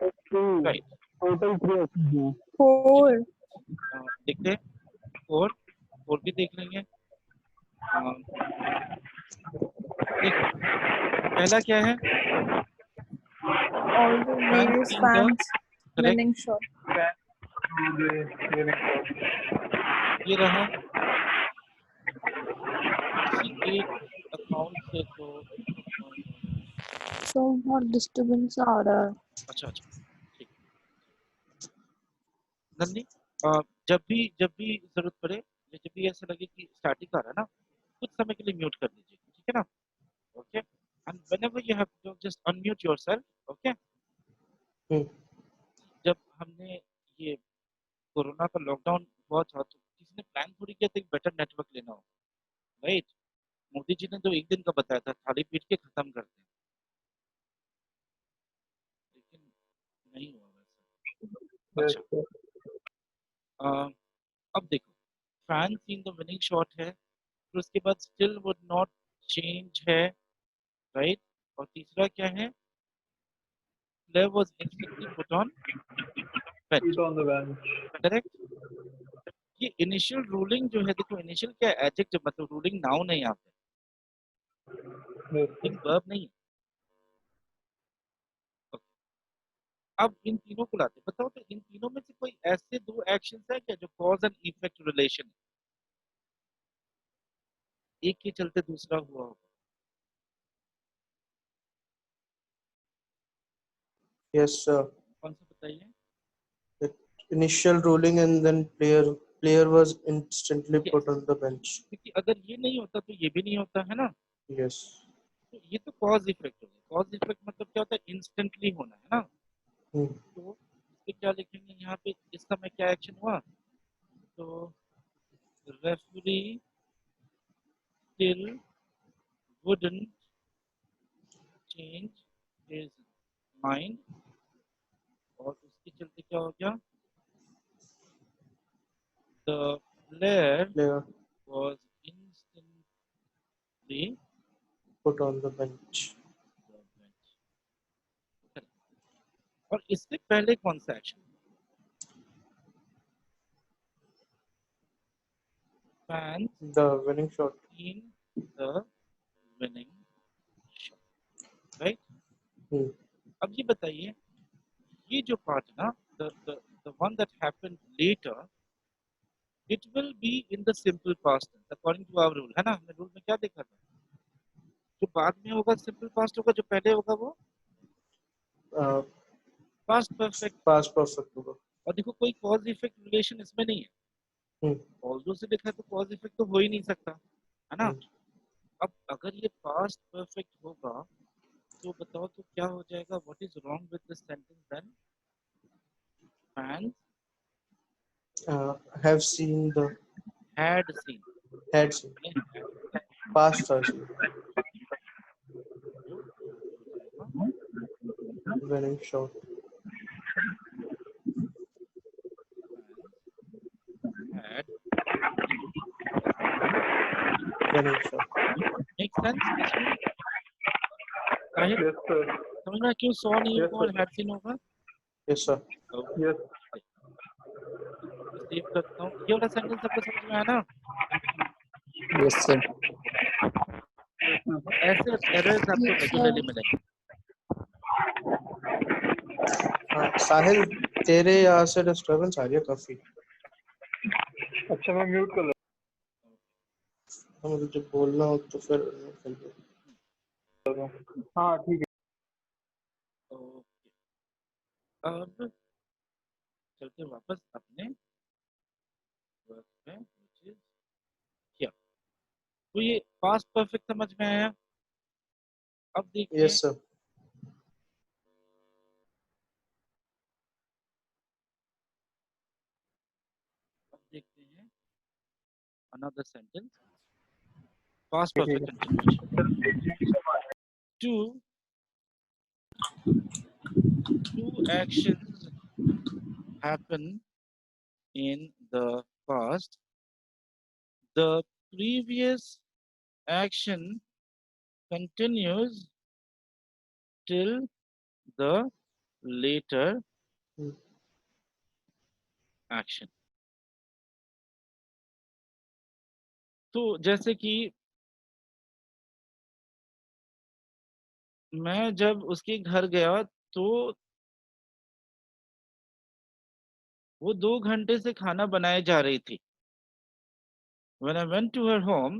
A: राइट।
B: Total 3.
C: 4.
A: देखते हैं, 4 भी देख लेंगे। देखो पहला क्या है,
C: All the various
A: in the
C: fans
A: correct,
C: winning shot.
A: ये रहा। किसी एक अकाउंट से तो
C: So what disturbance आ रहा है?
A: अच्छा, ठीक। नंदी, जब भी जरूरत पड़े या जब भी ऐसा लगे कि स्टार्टिंग आ रहा है ना, कुछ समय के लिए म्यूट कर दीजिए, ठीक है ना। Okay, and whenever you have to just unmute yourself, okay. जब हमने ये कोरोना का लॉकडाउन हुआ था तो किसी ने प्लान थोड़ी किया था एक बेटर नेटवर्क लेना हो, राइट। मोदी जी ने तो एक दिन का बताया था, थाली पीट के खत्म कर दें, लेकिन नहीं हुआ वैसा।
B: Yes,
A: अच्छा,
B: sir.
A: अब देखो, fan seen the winning shot है, फिर उसके बाद स्टिल वुड नॉट चेंज है, राइट। और तीसरा क्या है, player was instantly put on bench,
B: Put on the bench.
A: Correct. ये इनिशियल रूलिंग जो है, देखो इनिशियल क्या है, एडजेक्टिव, मतलब रूलिंग नाउन है यहाँ पे,
B: Yes, sir.
A: एक वर्ब नहीं है। Okay. अब इन तीनों को लाते हैं। बताओ तो इन तीनों में से कोई ऐसे दो एक्शन है क्या जो कॉज एंड इफेक्ट रिलेशन, एक के चलते दूसरा हुआ होगा?
E: Yes, sir.
A: कौन सा बताइए?
E: The initial ruling and then player was instantly
A: Yes.
E: put on the bench.
A: क्योंकि अगर ये नहीं होता तो ये भी नहीं होता है ना,
E: Yes.
A: तो ये तो कॉज इफेक्ट हो गया। कॉज इफेक्ट मतलब क्या होता है, इंस्टेंटली होना है ना।
E: Hmm.
A: तो इस पे क्या लिखेंगे यहाँ पे, इस समय क्या एक्शन हुआ, तो referee still wouldn't change his mind, और उसके चलते क्या हो गया, the player
E: Player
A: was instantly
E: put on the bench.
A: the bench. और इससे पहले कौन सा action, fans
E: The winning shot.
A: in the winning shot, right?
E: Hmm.
A: अब ये बताइए, ये जो पार्ट है ना, the one that happened later, it will be in the simple past tense according to our rule, है ना। हमने रूल में क्या देखा था, जो बाद में होगा सिंपल पास्ट होगा, जो पहले होगा वो
E: Uh,
A: past perfect.
E: past perfect होगा.
A: और देखो कोई कॉज इफेक्ट रिलेशन इसमें नहीं है,
E: Hmm.
A: ऑल्दो से देखा तो कॉज इफेक्ट तो हो ही नहीं सकता, है ना।
E: Hmm.
A: अब अगर ये पास्ट परफेक्ट होगा तो बताओ तो क्या हो जाएगा, what is wrong with this sentence then, fans
E: Have seen the
A: had seen,
E: had seen past has seen winning shot.
A: had
E: Winning shot.
A: Make sense इसमें, साहिब
B: Yes, sir.
A: समझ में क्यों सॉ नहीं
B: Yes,
A: होगा और
B: sir.
A: हैड सीन होगा।
E: Yes, sir.
B: Yes.
A: Save करता हूँ, ये वाला सेंटेंस आपको समझ में आया ना।
D: Yes, sir.
A: ऐसे एरर्स आपको
C: Yes, sir.
A: रेगुलरली मिलेंगे।
E: साहिल तेरे यहाँ से डिस्टर्बेंस आ रही है काफी।
B: अच्छा मैं म्यूट कर
E: मुझे जब बोलना हो तो फिर
B: लेता हूँ। हाँ ठीक है।
A: ओके, अब चलते वापस अपने वर्क में, which is क्या, तो ये पास्ट परफेक्ट समझ में आया। अब देखिए,
E: यस सर।
A: अब देखते हैं another sentence, past perfect continuation. Two actions happen in the past. The previous action continues till the later action. तो जैसे कि मैं जब उसके घर गया तो वो 2 घंटे से खाना बनाए जा रही थी। When I went to her home,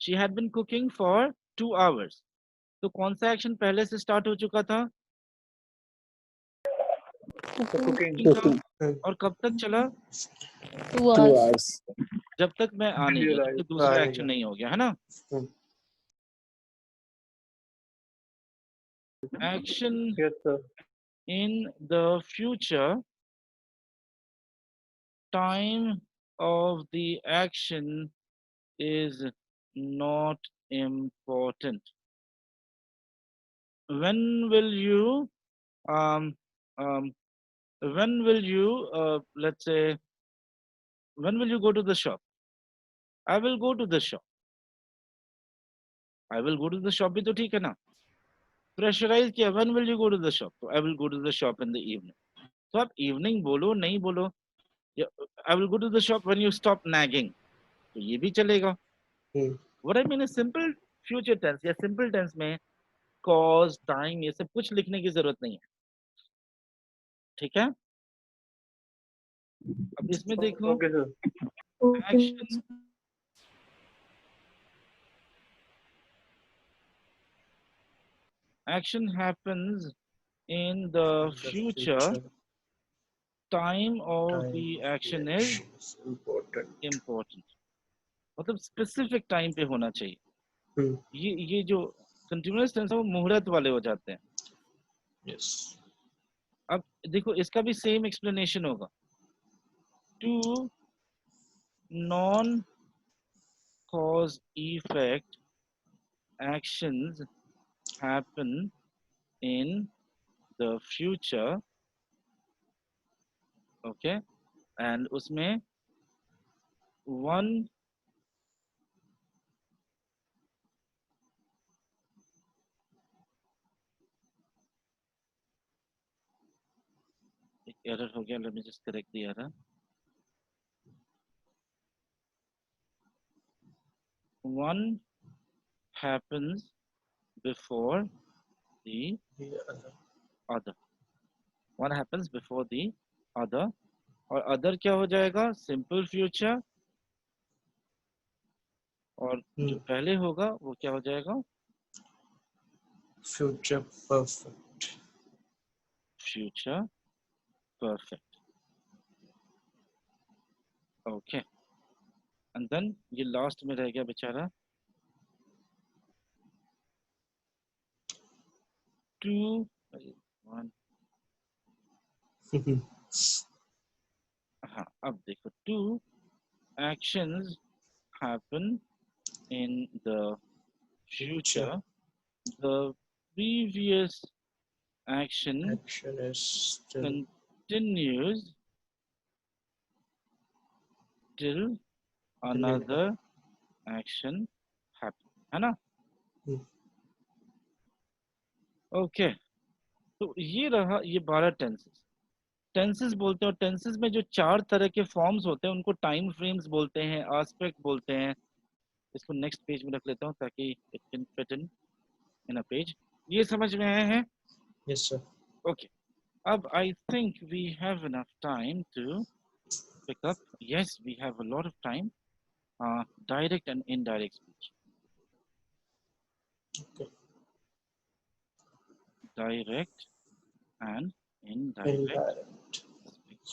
A: she had been cooking for 2 hours. तो कौन सा एक्शन पहले से स्टार्ट हो चुका था?
B: कुकिंग
A: Cooking था। और कब तक चला?
C: 2
D: 2
C: hours.
D: hours.
A: जब तक मैं आ नहीं गया, जब तक दूसरा
E: आएगा।
A: एक्शन नहीं हो गया, है ना। Action
B: yes sir
A: in the future, time of the action is not important. When will you um, um, when will you let's say, when will you go to the shop? I will go to the shop. I will go to the shop भी तो ठीक है ना? Pressurize किया, when will you go to the shop? तो I will go to the shop in the evening. तो आप evening बोलो नहीं बोलो, I will go to the shop when you stop nagging. तो ये भी चलेगा. What I mean is simple future tense या simple tense में cause, time ये सब कुछ लिखने की जरूरत नहीं है. ठीक है? अब इसमें देखो.
B: Okay, sir.
A: Action. Action happens in the future. Time of the action is important. मतलब specific time पे होना चाहिए. ये जो continuous tense है वो मुहूर्त वाले हो जाते हैं.
E: Yes.
A: अब देखो इसका भी same explanation होगा. Two non-cause effect actions happen in the future. Okay, and उसमें one error हो गया. Let me just correct the error. One happens before the other. One happens before the other. और other क्या हो जाएगा? Simple future. और जो पहले होगा वो क्या हो जाएगा?
E: Future perfect.
A: Future perfect. Okay. And then ये last में रह गया बेचारा. Two, one. हाँ, अब देखो. Two actions happen in the future. The previous action
E: is still
A: continues till another action happens. है ना? Okay. तो ये रहा ये 12 टेंसेस. टेंसेस बोलते हैं और टेंसेस में जो 4 तरह के फॉर्म्स होते हैं उनको टाइम फ्रेम्स बोलते हैं, एस्पेक्ट बोलते हैं. इसको नेक्स्ट पेज में रख लेता हूँ ताकि it can fit in a page. ये समझ में आया है?
E: Yes, sir.
A: Okay. अब I think we have enough time to pick up. Yes, we have a lot of time. Direct and indirect speech.
E: Okay.
A: Direct and indirect speech.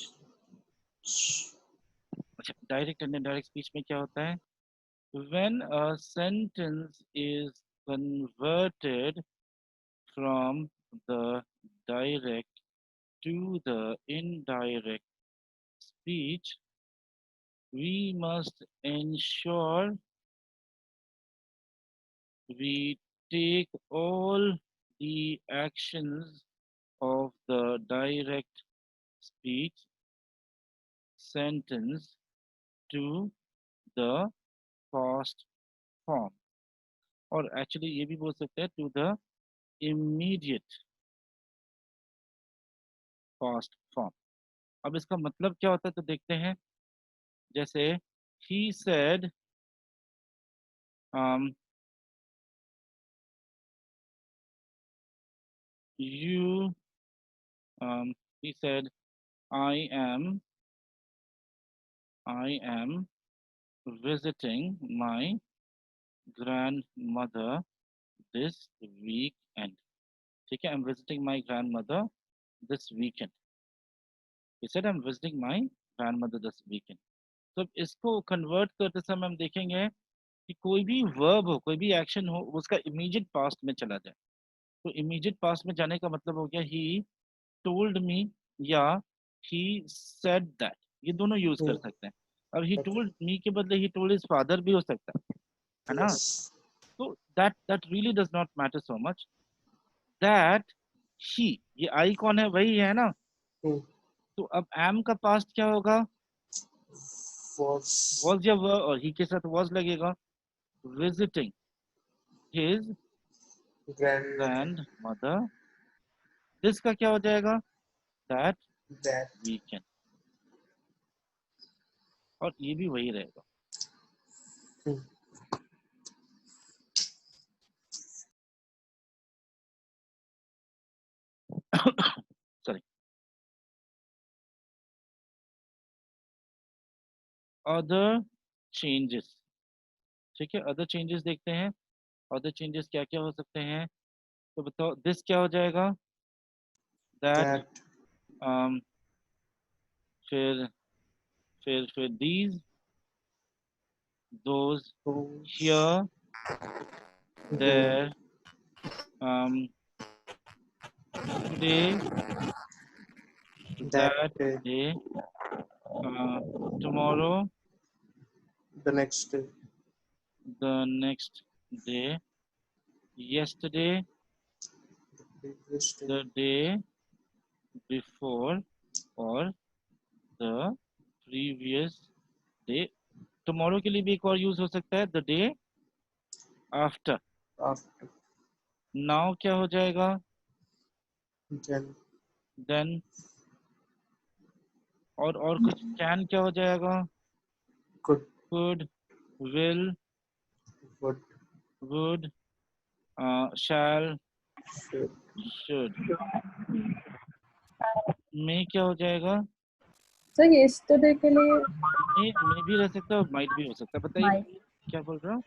A: अच्छा, direct and indirect speech में क्या होता है? When a sentence is converted from the direct to the indirect speech, we must ensure we take all the actions of the direct speech sentence to the past form. और actually ये भी बोल सकते हैं to the immediate past form. अब इसका मतलब क्या होता है तो देखते हैं. जैसे he said you he said I am visiting my grandmother this weekend. ठीक है, I'm visiting my grandmother this weekend. He said I'm visiting my grandmother this weekend. तो इसको कन्वर्ट करते समय हम देखेंगे कि कोई भी वर्ब हो, कोई भी एक्शन हो, उसका इमीडिएट पास्ट में चला जाए. तो इमीडिएट पास्ट में जाने का मतलब हो गया he told me या he said that. ये दोनों यूज कर सकते हैं. अब he told me के बदले he told his father भी हो सकता है ना? So that really does not matter so much. That he, ये I कौन है? वही है ना.
E: Hmm.
A: तो अब am का past क्या होगा?
E: Was
A: Was या were, और he के साथ was लगेगा. Visiting his
E: grandmother.
A: grandmother. This का क्या हो जाएगा? That
E: That
A: weekend. और ये भी वही रहेगा.
E: Hmm.
A: Sorry. Other changes. ठीक है, other changes देखते हैं. other changes क्या क्या हो सकते हैं? तो बताओ, this क्या हो जाएगा? That.
E: that
A: um, फिर these, those,
E: those
A: here, there, today,
E: that
A: that
E: day,
A: day, tomorrow,
E: the next day,
A: the next day, yesterday,
E: previous day,
A: the day before, or the previous day. tomorrow के लिए भी एक और use हो सकता है, the day after.
E: after,
A: now क्या हो जाएगा?
E: then,
A: then. और कुछ can क्या हो जाएगा?
E: could,
A: could, will, would, shall,
E: should,
A: should. may क्या हो जाएगा?
C: सर yesterday के लिए
A: may भी रह सकता है और might भी हो सकता है. बताइए
C: might.
A: क्या बोल रहा हूँ?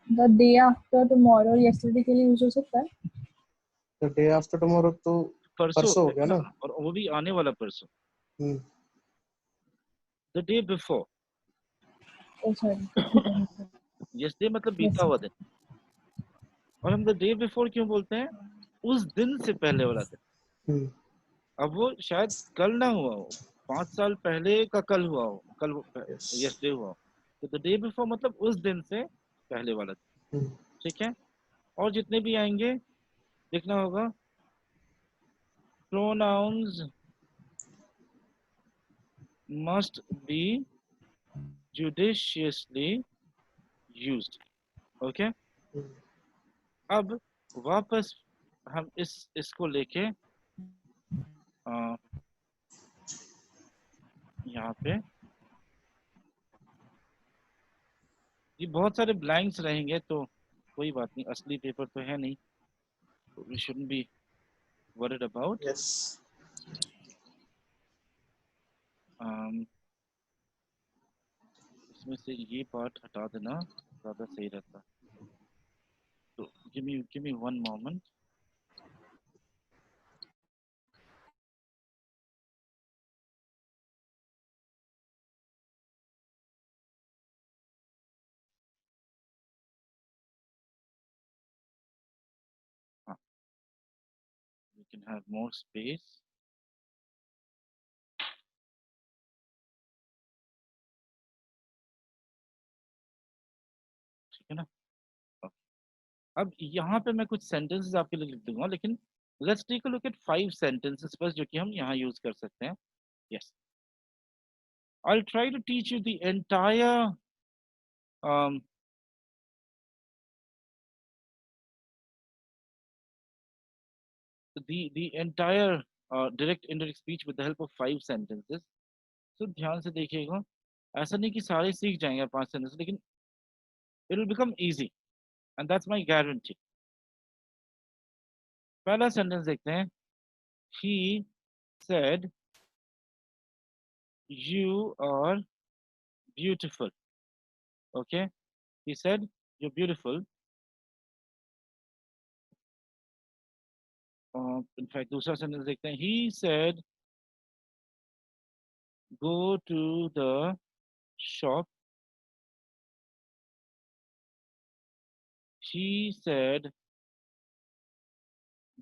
C: The day after tomorrow yesterday के लिए यूज हो सकता है.
E: the day after tomorrow तो परसों हो गया ना.
A: और वो भी आने वाला परसों.
E: Hmm.
A: the day before.
C: Oh sorry.
A: yesterday मतलब बीता हुआ दिन. और हम the day before क्यों बोलते हैं? उस दिन से पहले वाला दिन.
E: Hmm.
A: अब वो शायद कल ना हुआ हो, 5 साल पहले का कल हुआ हो, कल
E: Yes.
A: yesterday हुआ हो. तो the day before मतलब उस दिन से पहले वाला दिन.
E: Hmm.
A: ठीक है. और जितने भी आएंगे देखना होगा. pronouns must be judiciously used. Okay.
E: Hmm.
A: अब वापस हम इसको लेके यहाँ पे ये बहुत सारे ब्लैंक्स रहेंगे, तो कोई बात नहीं, असली पेपर तो है नहीं, तो we shouldn't be worried about.
E: Yes.
A: इसमें से ये पार्ट हटा देना ज़्यादा सही रहता. तो give me one moment. हाँ, we can have more space. ठीक है ना. अब यहाँ पे मैं कुछ सेंटेंसेस आपके लिए लिख दूंगा, लेकिन let's take a look at 5 sentences बस जो कि हम यहाँ यूज कर सकते हैं. Yes, I'll try to teach you the entire um, the entire direct indirect speech with the help of 5 sentences. So ध्यान से देखिएगा. ऐसा नहीं कि सारे सीख जाएंगे 5 सेंटेंस, लेकिन it will become easy and that's my guarantee. पहला सेंटेंस देखते हैं. He said you are beautiful. Okay, he said you're beautiful. In fact दूसरा सेंटेंस देखते हैं. He said go to the shop. She said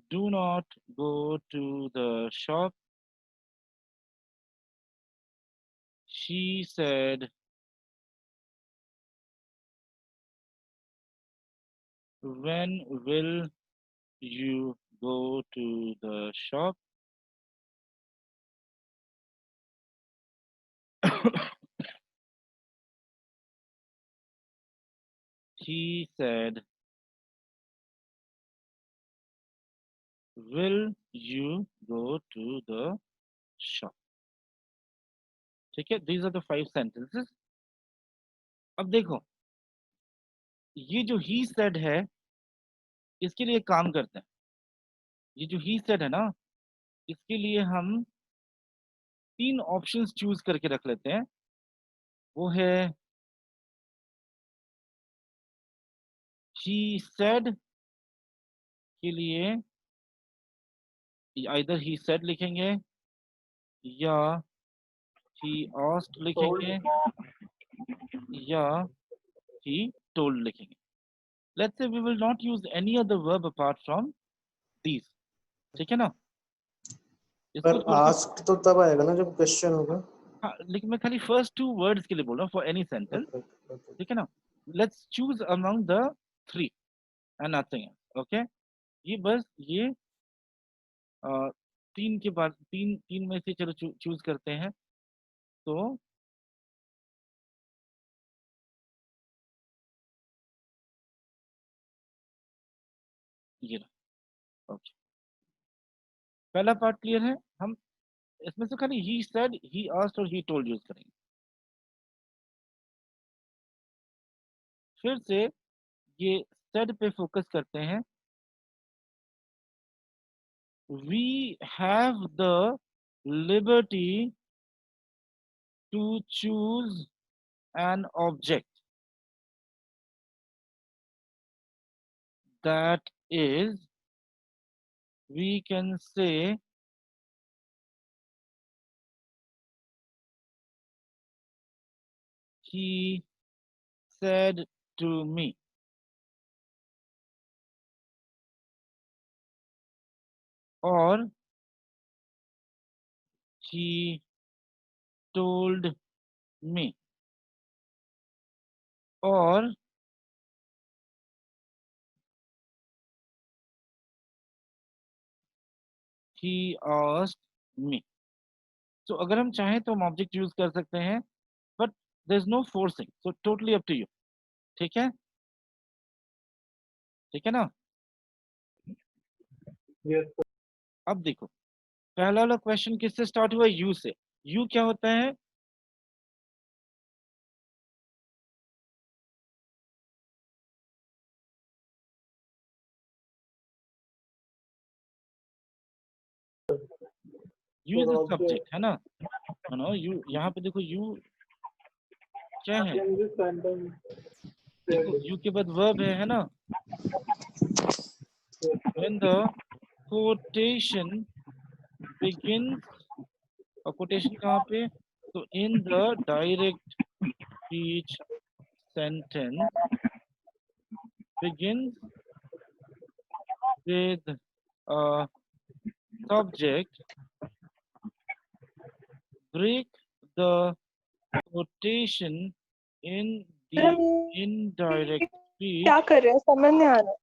A: do not go to the shop. She said when will you go to the shop? He said, will you go to the shop? ठीक है, these are the 5 sentences. अब देखो, ये जो he said है, इसके लिए काम करते हैं. ये जो he said है ना, इसके लिए हम 3 ऑप्शंस चूज करके रख लेते हैं. वो है he said के लिए either he said लिखेंगे या he asked लिखेंगे या he told लिखेंगे. Let's say we will not use any other verb apart from these. ठीक है ना? इसको
E: पर
A: छोड़ के
E: asked तो तब आएगा ना जब क्वेश्चन होगा.
A: हाँ, लेकिन मैं खाली फर्स्ट 2 वर्ड्स के लिए बोल रहा हूँ for any sentence.
E: Okay.
A: ठीक है ना? Let's choose among the 3 and nothing else. Okay? ये बस ये 3 के बाद 3 में से चलो चूज करते हैं. तो ये रहा. ओके, पहला पार्ट क्लियर है. हम इसमें से खाली he said, he asked और he told यूज करेंगे. फिर से ये said पे फोकस करते हैं. We have the liberty to choose an object. That is, we can say he said to me. Or he told me. Or he asked me. So अगर हम चाहें तो हम ऑब्जेक्ट यूज कर सकते हैं, but there is no forcing, so totally up to you. ठीक है? ठीक है ना?
B: Yes, sir.
A: अब देखो, पहला वाला क्वेश्चन किससे स्टार्ट हुआ? यू से. यू क्या होता है? You is
B: For
A: subject
B: object.
A: है ना? नो, यू यहाँ पे देखो, यू क्या है?
B: In this sentence,
A: देखो यू के बाद वर्ब है ना? When the quotation begins, और quotation कहाँ पे? तो in the direct speech sentence begins with a subject, break the quotation in the indirect speech.
C: क्या कर रहे हैं समझ नहीं आ रहा.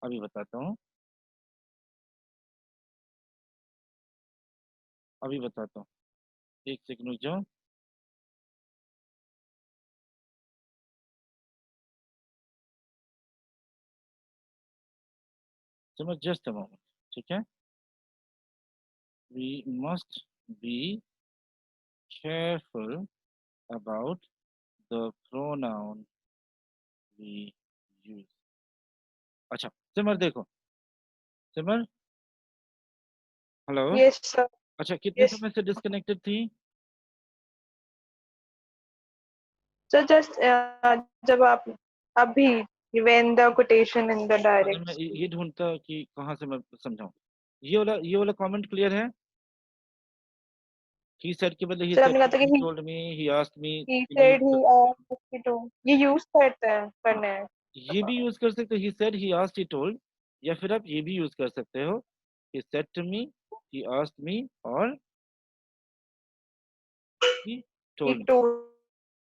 A: अभी बताता हूँ, अभी बताता हूँ, एक सेकंड रुक जाओ. समझ, जस्ट अ मोमेंट. ठीक है? We must be careful about the pronoun we use. अच्छा सिमर देखो, सिमर हेलो.
C: Yes sir.
A: अच्छा, कितने
C: Yes.
A: समय से डिस्कनेक्टेड थी?
C: So just जब आप अभी when the quotation in the
A: अगर
C: direct
A: मैं
C: speech.
A: ये ढूंढता कि कहाँ से मैं समझाऊं. ये वाला कमेंट क्लियर है? he said के बदले he
C: सर
A: said,
C: आपने कहा था
A: he
C: कि
A: told me, he asked me.
C: he
A: ये
C: said he asked he told ये use करते हैं करने हैं.
A: भी यूज कर सकते हो, he said, he asked, he told. या फिर आप ये भी यूज कर सकते हो, he said to me, he asked me, और he
C: He
A: told me.
C: told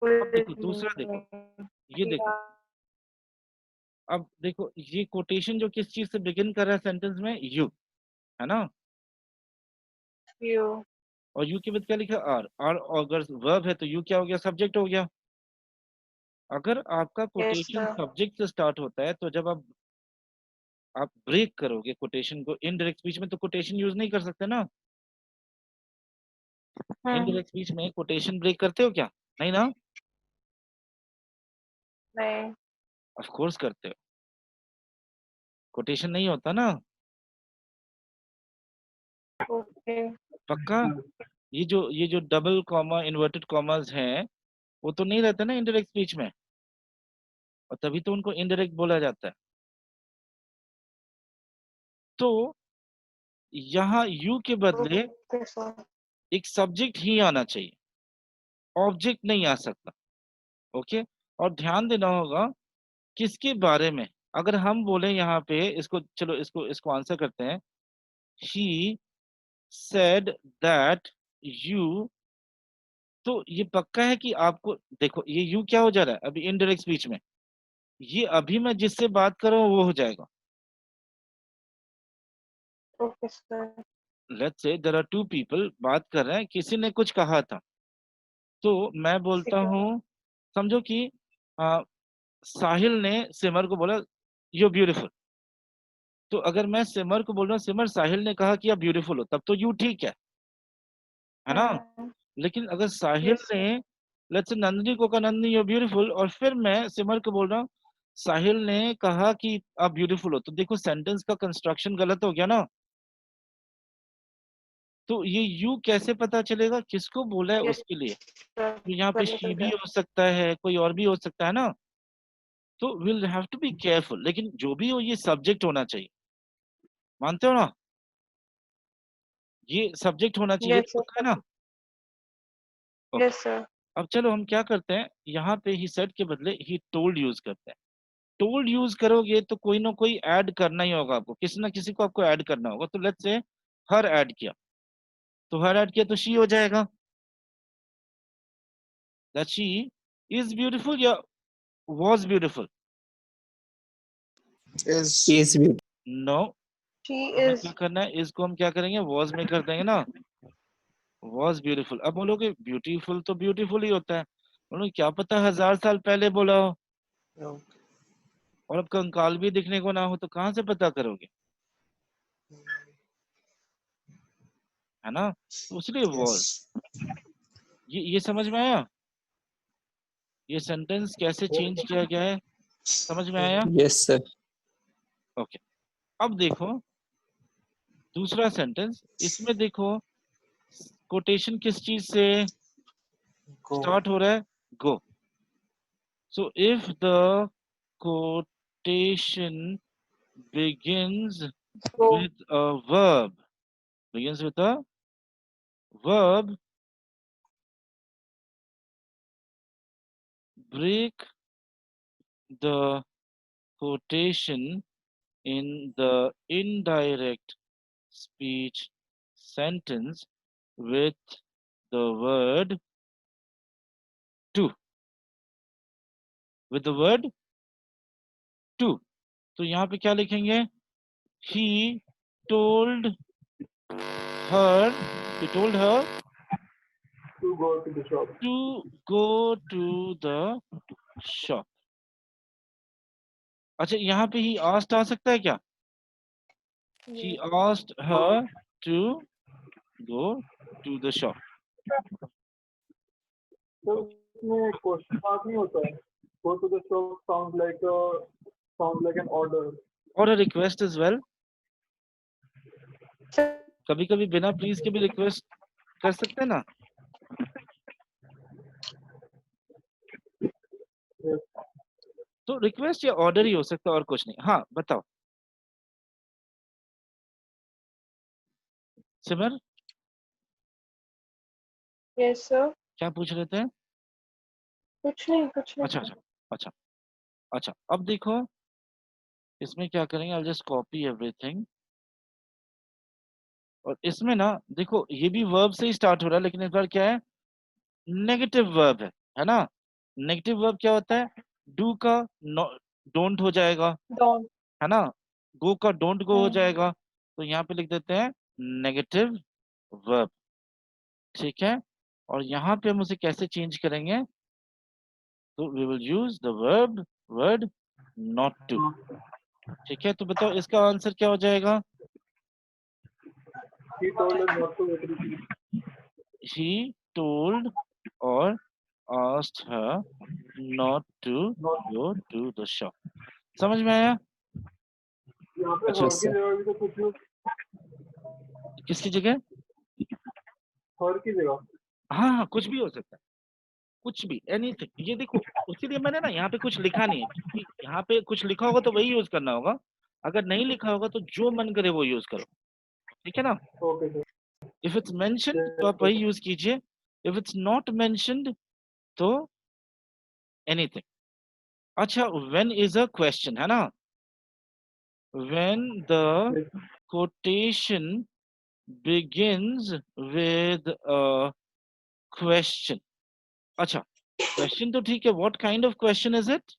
A: अब देखो दूसरा देखो, ये देखो, अब देखो ये कोटेशन जो किस चीज से बिगिन कर रहा है सेंटेंस में, यू, है ना,
C: You.
A: और यू के बाद क्या लिखा, आर, आर अगर वर्ब है तो यू क्या हो गया, सब्जेक्ट हो गया। अगर आपका
C: Yes,
A: कोटेशन
C: sir.
A: सब्जेक्ट से स्टार्ट होता है तो जब आप ब्रेक करोगे कोटेशन को इनडायरेक्ट स्पीच में, तो कोटेशन यूज नहीं कर सकते ना। इनडायरेक्ट स्पीच में कोटेशन ब्रेक करते हो क्या, नहीं ना,
C: नहीं.
A: ऑफ कोर्स करते हो, कोटेशन नहीं होता ना,
C: Okay.
A: पक्का। ये जो डबल कॉमा इन्वर्टेड कॉमास हैं वो तो नहीं रहते ना इनडायरेक्ट स्पीच में, और तभी तो उनको इनडायरेक्ट बोला जाता है। तो यहाँ यू के बदले
C: Okay, sir.
A: एक सब्जेक्ट ही आना चाहिए, ऑब्जेक्ट नहीं आ सकता। ओके, और ध्यान देना होगा किसके बारे में। अगर हम बोले यहाँ पे इसको, चलो इसको इसको आंसर करते हैं, ही सेड दैट यू, तो ये पक्का है कि आपको, देखो ये यू क्या हो जा रहा है अभी इनडायरेक्ट स्पीच में, ये अभी मैं जिससे बात कर रहा हूँ वो हो जाएगा।
C: Okay, sir.
A: Let's say there are two people बात कर रहे हैं, किसी ने कुछ कहा था, तो मैं बोलता
C: ठीक है.
A: हूँ, समझो कि आ, साहिल ने सिमर को बोला यू ब्यूटीफुल, तो अगर मैं सिमर को बोल रहा हूँ सिमर साहिल ने कहा कि आप ब्यूटीफुल हो, तब तो यू ठीक है ना। लेकिन अगर साहिल
C: Yes,
A: ने
C: sir.
A: लेट्स से नंदिनी को कहा नंदिनी यू ब्यूटीफुल, और फिर मैं सिमर को बोल रहा हूँ साहिल ने कहा कि आप ब्यूटीफुल हो, तो देखो सेंटेंस का कंस्ट्रक्शन गलत हो गया ना। तो ये यू कैसे पता चलेगा किसको बोला है
C: Yes,
A: उसके लिए,
C: sir.
A: तो यहाँ पे
C: कर
A: शी
C: निकल
A: भी
C: गया.
A: हो सकता है, कोई और भी हो सकता है ना। तो will have to be careful, लेकिन जो भी हो ये सब्जेक्ट होना चाहिए, मानते हो ना, ये सब्जेक्ट होना चाहिए,
C: Yes,
A: तो
C: sir.
A: पक्का है ना। Okay,
C: Yes, sir.
A: अब चलो हम क्या करते हैं, यहाँ पे ही सेड के बदले ही टोल्ड यूज करते हैं। टोल्ड यूज करोगे तो कोई ना कोई ऐड करना ही होगा आपको, किसी ना किसी को आपको ऐड करना होगा। तो लेट्स से हर ऐड किया, तो हर ऐड किया तो शी हो जाएगा, दैट शी इज ब्यूटीफुल या was beautiful.
E: Is
D: Is beautiful.
A: No,
C: She
A: हमें
C: is.
A: क्या करना है, इसको हम क्या करेंगे, वाज में कर देंगे ना, वाज ब्यूटीफुल। अब बोलोगे ब्यूटीफुल तो ब्यूटीफुल ही होता है, बोलो क्या पता 1000 साल पहले बोला हो,
E: no.
A: और अब कंकाल भी दिखने को ना हो, तो कहाँ से पता करोगे, है ना। तो इसलिए वाज,
E: Yes.
A: ये समझ में आया, ये सेंटेंस कैसे चेंज किया गया है, समझ में आया।
D: Yes, sir.
A: ओके, अब देखो दूसरा सेंटेंस, इसमें देखो कोटेशन किस चीज से
E: Go.
A: स्टार्ट हो रहा है, go. So if the quotation begins
C: Go.
A: with a verb, begins with a verb, break the quotation in the indirect speech sentence with the word to, with the word to। तो यहाँ पे क्या लिखेंगे, he told her, he told her
B: To go to the shop.
A: to go to the shop। अच्छा, यहाँ पे ही asked आ सकता है क्या, he
C: Yes.
A: asked her to go to the shop।
B: तो इसमें क्वेश्चन मार्क नहीं होता है. Go to the shop sounds like an order.
A: और a request as well,
C: Sir.
A: कभी कभी बिना प्लीज के भी रिक्वेस्ट कर सकते हैं ना।
B: Yes.
A: तो रिक्वेस्ट या ऑर्डर ही हो सकता है और कुछ नहीं। हाँ बताओ सिमर,
C: Yes, sir.
A: क्या पूछ रहे थे।
C: कुछ नहीं, कुछ नहीं.
A: अच्छा अच्छा अच्छा अच्छा, अब देखो इसमें क्या करेंगे, आई जस्ट कॉपी एवरीथिंग, और इसमें ना देखो ये भी वर्ब से ही स्टार्ट हो रहा है, लेकिन इस बार क्या है, नेगेटिव वर्ब है ना। नेगेटिव वर्ब क्या होता है, डू का डोंट हो जाएगा,
C: Don't.
A: है ना, गो का डोंट गो हो
C: हम्म,
A: जाएगा, तो यहाँ पे लिख देते हैं नेगेटिव वर्ब, ठीक है। और यहाँ पे हम उसे कैसे चेंज करेंगे, तो we will use the verb word not to, ठीक है। तो बताओ इसका आंसर क्या हो जाएगा,
B: He told us not to agree.
A: he told or asked her not to
B: Not.
A: go to the shop। समझ में आया?
B: यहाँ पे
A: अच्छा,
B: हर की जगह भी तो कुछ यूज,
A: किसकी जगह?
B: हर की जगह।
A: हाँ हाँ, कुछ भी हो सकता है, कुछ भी, एनीथिंग। ये देखो, इसीलिए मैंने ना यहाँ पे कुछ लिखा नहीं है, क्योंकि यहाँ पे कुछ लिखा होगा तो वही यूज करना होगा, अगर नहीं लिखा होगा तो जो मन करे वो यूज करो, ठीक है ना।
B: Okay sir.
A: If it's mentioned तो आप वही यूज कीजिए, इफ इट्स नॉट मेंशन्ड तो एनीथिंग। अच्छा, व्हेन इज अ क्वेश्चन, है ना, when the quotation begins with a question। अच्छा, क्वेश्चन तो ठीक है, what kind of question is it?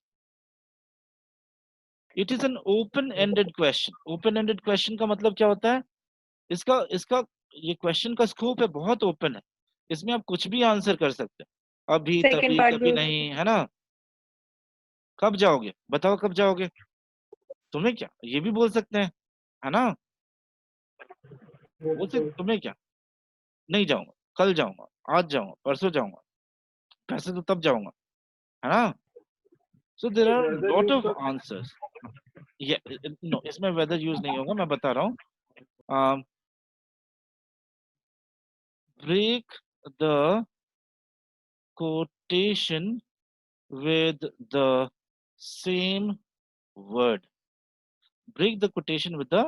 A: It is an open ended question. Open ended question का मतलब क्या होता है, इसका इसका ये क्वेश्चन का स्कोप है, बहुत ओपन है, इसमें आप कुछ भी आंसर कर सकते हैं, अभी
C: second
A: तभी
C: part
A: कभी
C: भी
A: नहीं, है ना। कब जाओगे बताओ, कब जाओगे, तुम्हें क्या, ये भी बोल सकते हैं, है ना, बोल सकते तुम्हें क्या, नहीं जाऊंगा, कल जाऊंगा, आज जाऊंगा, परसों जाऊंगा, पैसे तो तब जाऊंगा, है ना। So there are
B: whether
A: lot
B: use
A: of
B: कर।
A: आंसर्स। ये नो, इसमें वेदर यूज नहीं होगा, मैं बता रहा हूँ। Break the quotation with the same word। break the quotation with the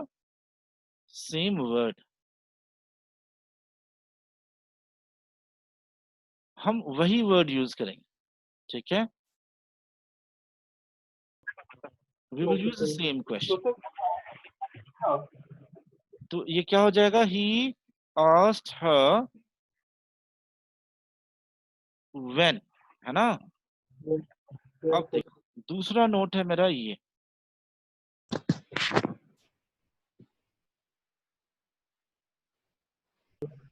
A: same word। हम वही वर्ड यूज करेंगे, ठीक है, we will
B: okay
A: use the
B: sir.
A: same
B: तो
A: question।
B: सर हाँ,
A: तो ये क्या हो जाएगा, he asked her when, है ना। अब देखो, दूसरा नोट है मेरा ये,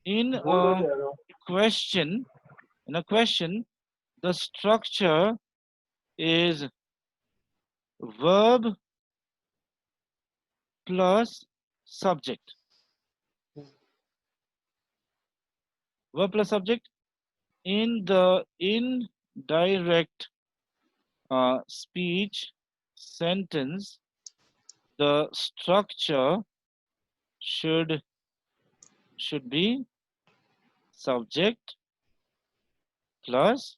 A: in
B: बोल्ड हो
A: a
B: जाएगा।
A: question, in a question the structure is verb plus subject। verb plus subject in the indirect speech sentence, the structure should be subject plus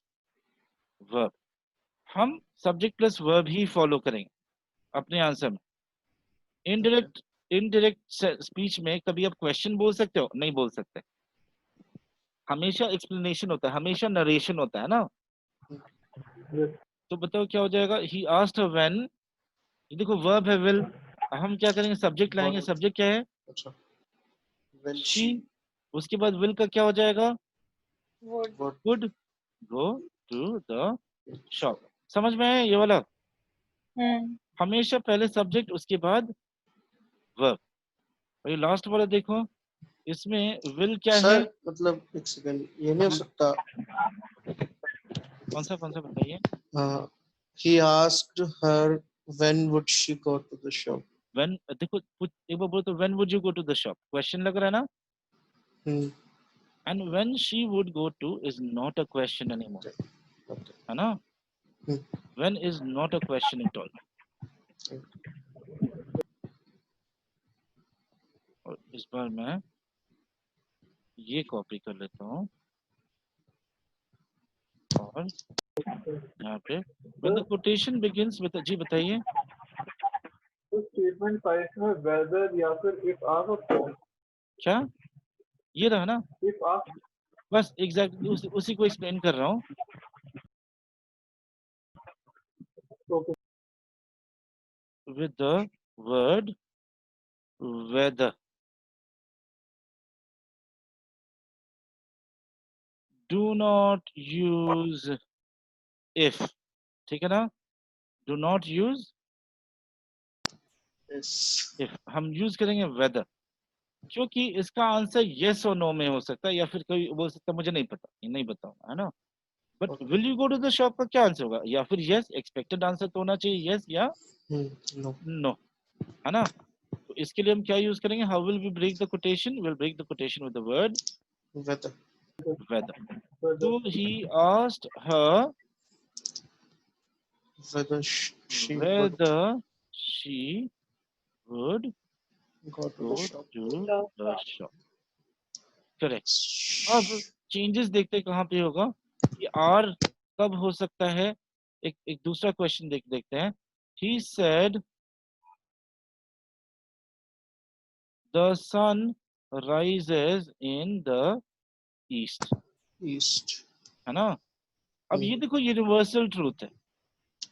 A: verb। हम subject plus verb ही follow करेंगे अपने answer में। Indirect speech में कभी आप question बोल सकते हो, नहीं बोल सकते, हमेशा एक्सप्लेनेशन होता है, हमेशा नरेशन होता है ना। तो बताओ क्या हो जाएगा, ही आस्क्ड हर व्हेन, ये देखो वर्ब है विल, हम क्या करेंगे, सब्जेक्ट लाएंगे, सब्जेक्ट क्या है,
E: अच्छा, when
A: शी, उसके बाद विल का क्या हो जाएगा,
C: would.
A: Would go to the shop. समझ में आया ये वाला,
C: Hmm.
A: हमेशा पहले सब्जेक्ट उसके बाद वर्ब। और ये लास्ट वाला देखो, इसमें विल क्या है,
E: सर मतलब एक सेकंड, ये नहीं हो सकता।
A: कौन सा बताइए।
E: he asked her when would she go to the shop।
A: When, देखो एक बार बोलो तो, when would you go to the shop, question लग रहा है ना,
E: hmm,
A: and when she would go to is not a question anymore, है ना, when is not a question at all. और इस बार मैं ये कॉपी कर लेता हूँ, और यहाँ पे when the quotation begins with, जी बताइए।
B: तो स्टेटमेंट 5 में वेदर या फिर इफ आप और कौन,
A: क्या, ये रहा ना,
B: इफ आप।
A: बस एग्जैक्टली उसी को एक्सप्लेन कर रहा हूँ।
B: Okay.
A: with the word whether। do not use if, ठीक है ना, do not use
E: Yes.
A: if हम यूज करेंगे वेदर, क्योंकि इसका आंसर यस और नो में हो सकता है, या फिर कोई बोल सकता है मुझे नहीं पता, ये नहीं बताऊंगा, है ना। But
E: Okay.
A: Will you go to the shop का क्या आंसर होगा, या फिर यस, एक्सपेक्टेड आंसर तो होना चाहिए यस या
E: No.
A: नो, है ना। तो इसके लिए हम क्या यूज करेंगे, how will we break the quotation, will break the quotation with the word
E: Whether.
A: Whether.
B: whether
A: तो he asked her
E: Whether she would
A: whether she would
E: go to the
A: go
E: shop.
A: to the shop, correct. अब changes देखते हैं कहाँ पे होगा, ये are कब हो सकता है। एक एक दूसरा क्वेश्चन देखते हैं। he said the sun rises in the east,
E: East.
A: है ना। अब ये देखो यूनिवर्सल ट्रूथ है,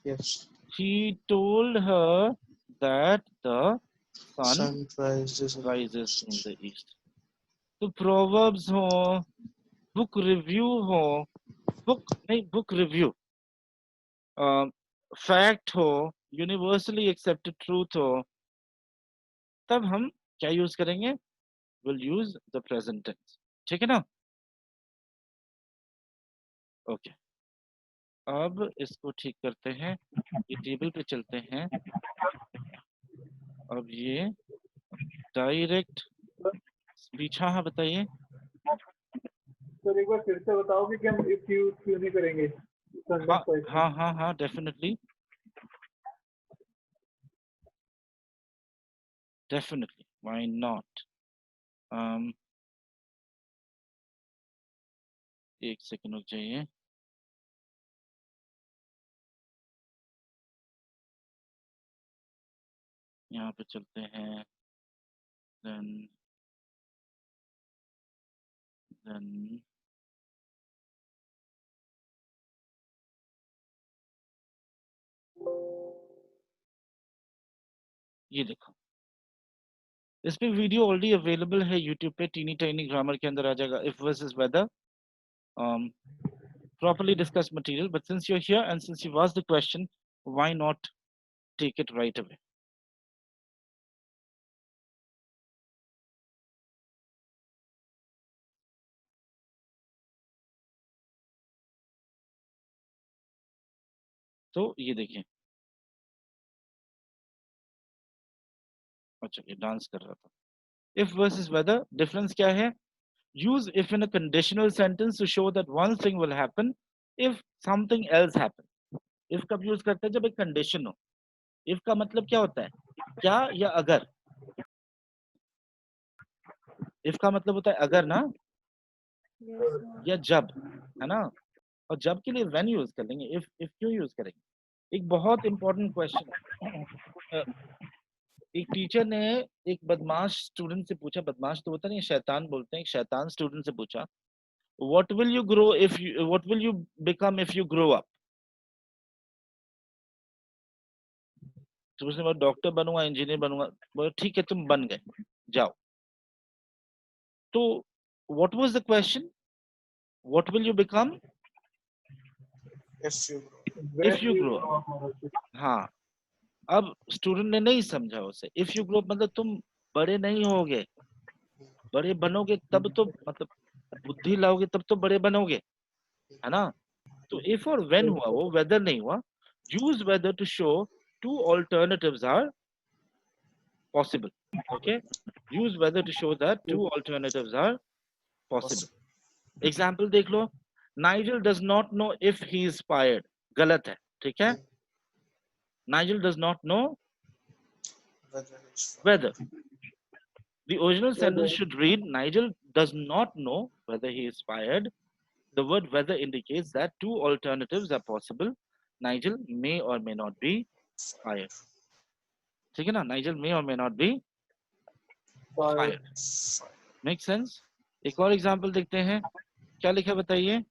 E: Yes.
A: he told her that the sun
E: Sun rises in the
A: rises in
E: east.
A: the east। तो प्रोवर्ब्स हो, बुक रिव्यू हो, बुक नहीं बुक रिव्यू, फैक्ट हो, यूनिवर्सली एक्सेप्टेड ट्रूथ हो, तब हम क्या यूज करेंगे, will use the present tense, ठीक है ना। ओके, अब इसको ठीक करते हैं, ये टेबल पे चलते हैं। अब ये डायरेक्ट स्पीच, हाँ बताइए।
B: सर एक बार फिर से बताओगे कि हम इफ यूज क्यों नहीं करेंगे
A: हाँ
B: सेंटेंस वाइज।
A: हाँ हाँ हाँ, डेफिनेटली डेफिनेटली, व्हाई नॉट। एक सेकंड रुक जाइए। यहाँ पे चलते हैं, then ये देखो, इस पे वीडियो ऑलरेडी अवेलेबल है यूट्यूब पे, टीनी टाइनी ग्रामर के अंदर आ जाएगा, if versus whether, properly discussed material, but since you're here and since you've asked the question, why not take it right away? तो ये देखिए, अच्छा ये डांस कर रहा था। If versus whether, difference क्या है? Use if in a conditional sentence to show that one thing will happen if something else happen. If कब यूज करते हैं, जब एक कंडीशन हो। if का मतलब क्या होता है, क्या या अगर। if का मतलब होता है अगर ना, या जब, है ना। और जब के लिए when यूज कर लेंगे, if क्यों यूज करेंगे। एक बहुत इंपॉर्टेंट क्वेश्चन, एक टीचर ने एक बदमाश स्टूडेंट से पूछा, बदमाश तो होता नहीं, शैतान बोलते हैं, एक शैतान स्टूडेंट से पूछा, what will you grow if you, what will you become if you grow up. तो उसने बोला डॉक्टर बनूंगा, इंजीनियर बनूंगा। बोला ठीक है तुम बन गए, जाओ। तो what was the question, what will you become
E: If you
A: if you grow up. हाँ, अब स्टूडेंट ने नहीं समझा उसे, इफ यू ग्रो अप मतलब तुम बड़े नहीं होगे, बड़े बनोगे तब तो, मतलब बुद्धि लाओगे तब तो बड़े बनोगे, है ना। तो इफ और व्हेन हुआ, वो वेदर नहीं हुआ। Use whether to show two alternatives are possible, okay. Use whether to show that two alternatives are possible. Example देख लो, Nigel does not know if he is fired, गलत है, ठीक है। Nigel does not know
E: whether it's
A: whether. The original sentence should read, Nigel does not know whether he is fired. The word whether indicates that two alternatives are possible. Nigel may or may not be fired. ठीक है ना, Nigel may or may not be fired. Make sense? एक और example देखते हैं, क्या लिखा बताइए।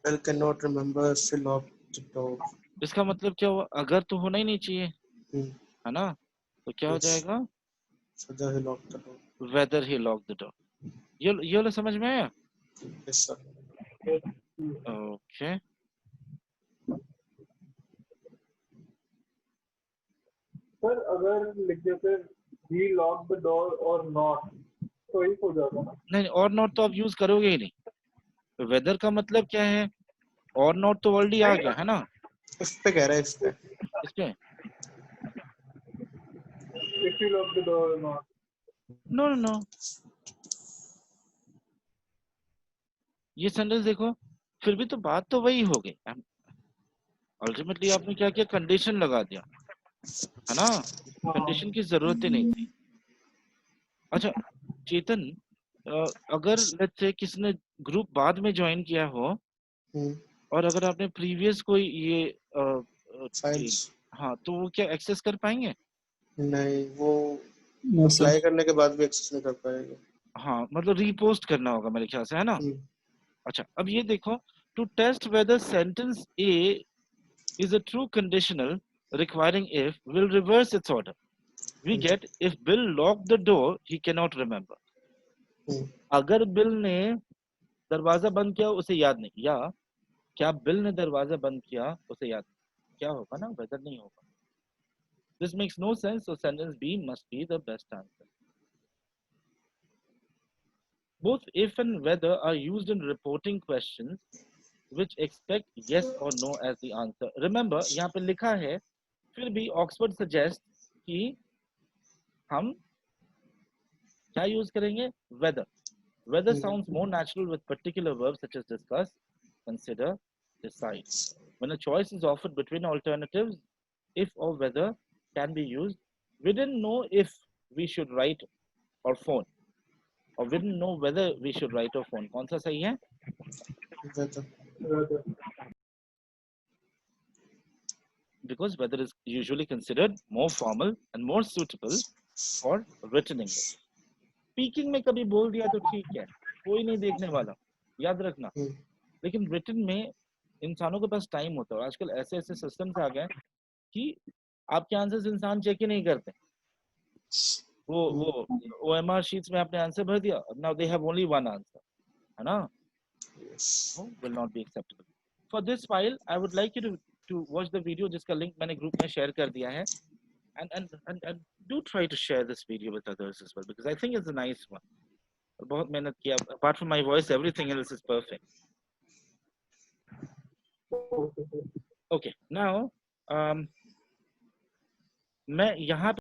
E: Bell cannot remember if he locked the door.
A: इसका मतलब क्या हुआ, अगर तो होना ही नहीं चाहिए, है ना। तो क्या हो
E: Yes.
A: जाएगा,
E: Whether he locked the door.
A: whether he locked the door। ये वाला समझ में आया।
E: Yes, sir.
A: ओके,
B: सर अगर लिख देते he locked the door or not तो ही हो जाता ना।
A: नहीं, और नॉट तो आप यूज करोगे ही नहीं। वेदर का मतलब क्या है? और नॉट तो ऑलरेडी आ गया है ना
E: इस पे कह रहा है, इस पे।
A: इसमें।
B: if you lock the door or not
A: no no no, ये सेंटेंस देखो, फिर भी तो बात तो वही हो गई। अल्टीमेटली आपने क्या किया, कंडीशन लगा दिया, है ना? कंडीशन की जरूरत ही नहीं थी। अच्छा चेतन, अगर लेट्स से किसी ने ग्रुप बाद में ज्वाइन किया हो
E: हम्म,
A: और अगर आपने प्रीवियस कोई ये
E: फाइल्स
A: हाँ, तो वो क्या एक्सेस कर पाएंगे?
E: नहीं, वो
D: No, sir.
E: अप्लाई करने के बाद भी एक्सेस नहीं कर पाएंगे।
A: हाँ, मतलब रीपोस्ट करना होगा मेरे ख्याल से, है ना?
E: हम्म,
A: अच्छा, अब ये देखो, to test whether sentence A is a true conditional requiring if will reverse its order. We get if Bill locked the door, he cannot remember.
E: हम्म,
A: अगर बिल ने दरवाजा बंद किया उसे याद नहीं, या क्या बिल ने दरवाजा बंद किया उसे याद नहीं, क्या होगा ना, वेदर नहीं होगा। This makes no sense, so sentence B must be the best answer. Both if and whether are used in reporting questions which expect yes or no as the answer. Remember, यहाँ पे लिखा है, फिर भी Oxford suggest कि हम क्या use करेंगे, whether. Whether sounds more natural with particular verbs such as discuss, consider, decide. When a choice is offered between alternatives, if or whether can be used. We didn't know if we should write or phone, or we didn't know whether we should write or phone. कौन सा सही है?
E: weather.
B: rather
A: Because weather is usually considered more formal and more suitable for written English. Speaking में कभी बोल दिया तो ठीक है, कोई नहीं देखने वाला, याद रखना।
E: हम्म,
A: लेकिन रिटन में इंसानों के पास टाइम होता है, और आजकल ऐसे ऐसे सिस्टम्स आ गए कि आपके आंसर्स इंसान चेक ही नहीं करते। वो OMR शीट्स में आपने आंसर भर दिया, now they have only one answer, है ना?
E: yes.
A: Will not be acceptable. For this file I would like you to watch the video जिसका लिंक मैंने ग्रुप में शेयर कर दिया है, and do try to share this video with others as well, because I think it's a nice one. बहुत मेहनत किया, apart from my voice everything else is perfect. Okay, now मैं यहाँ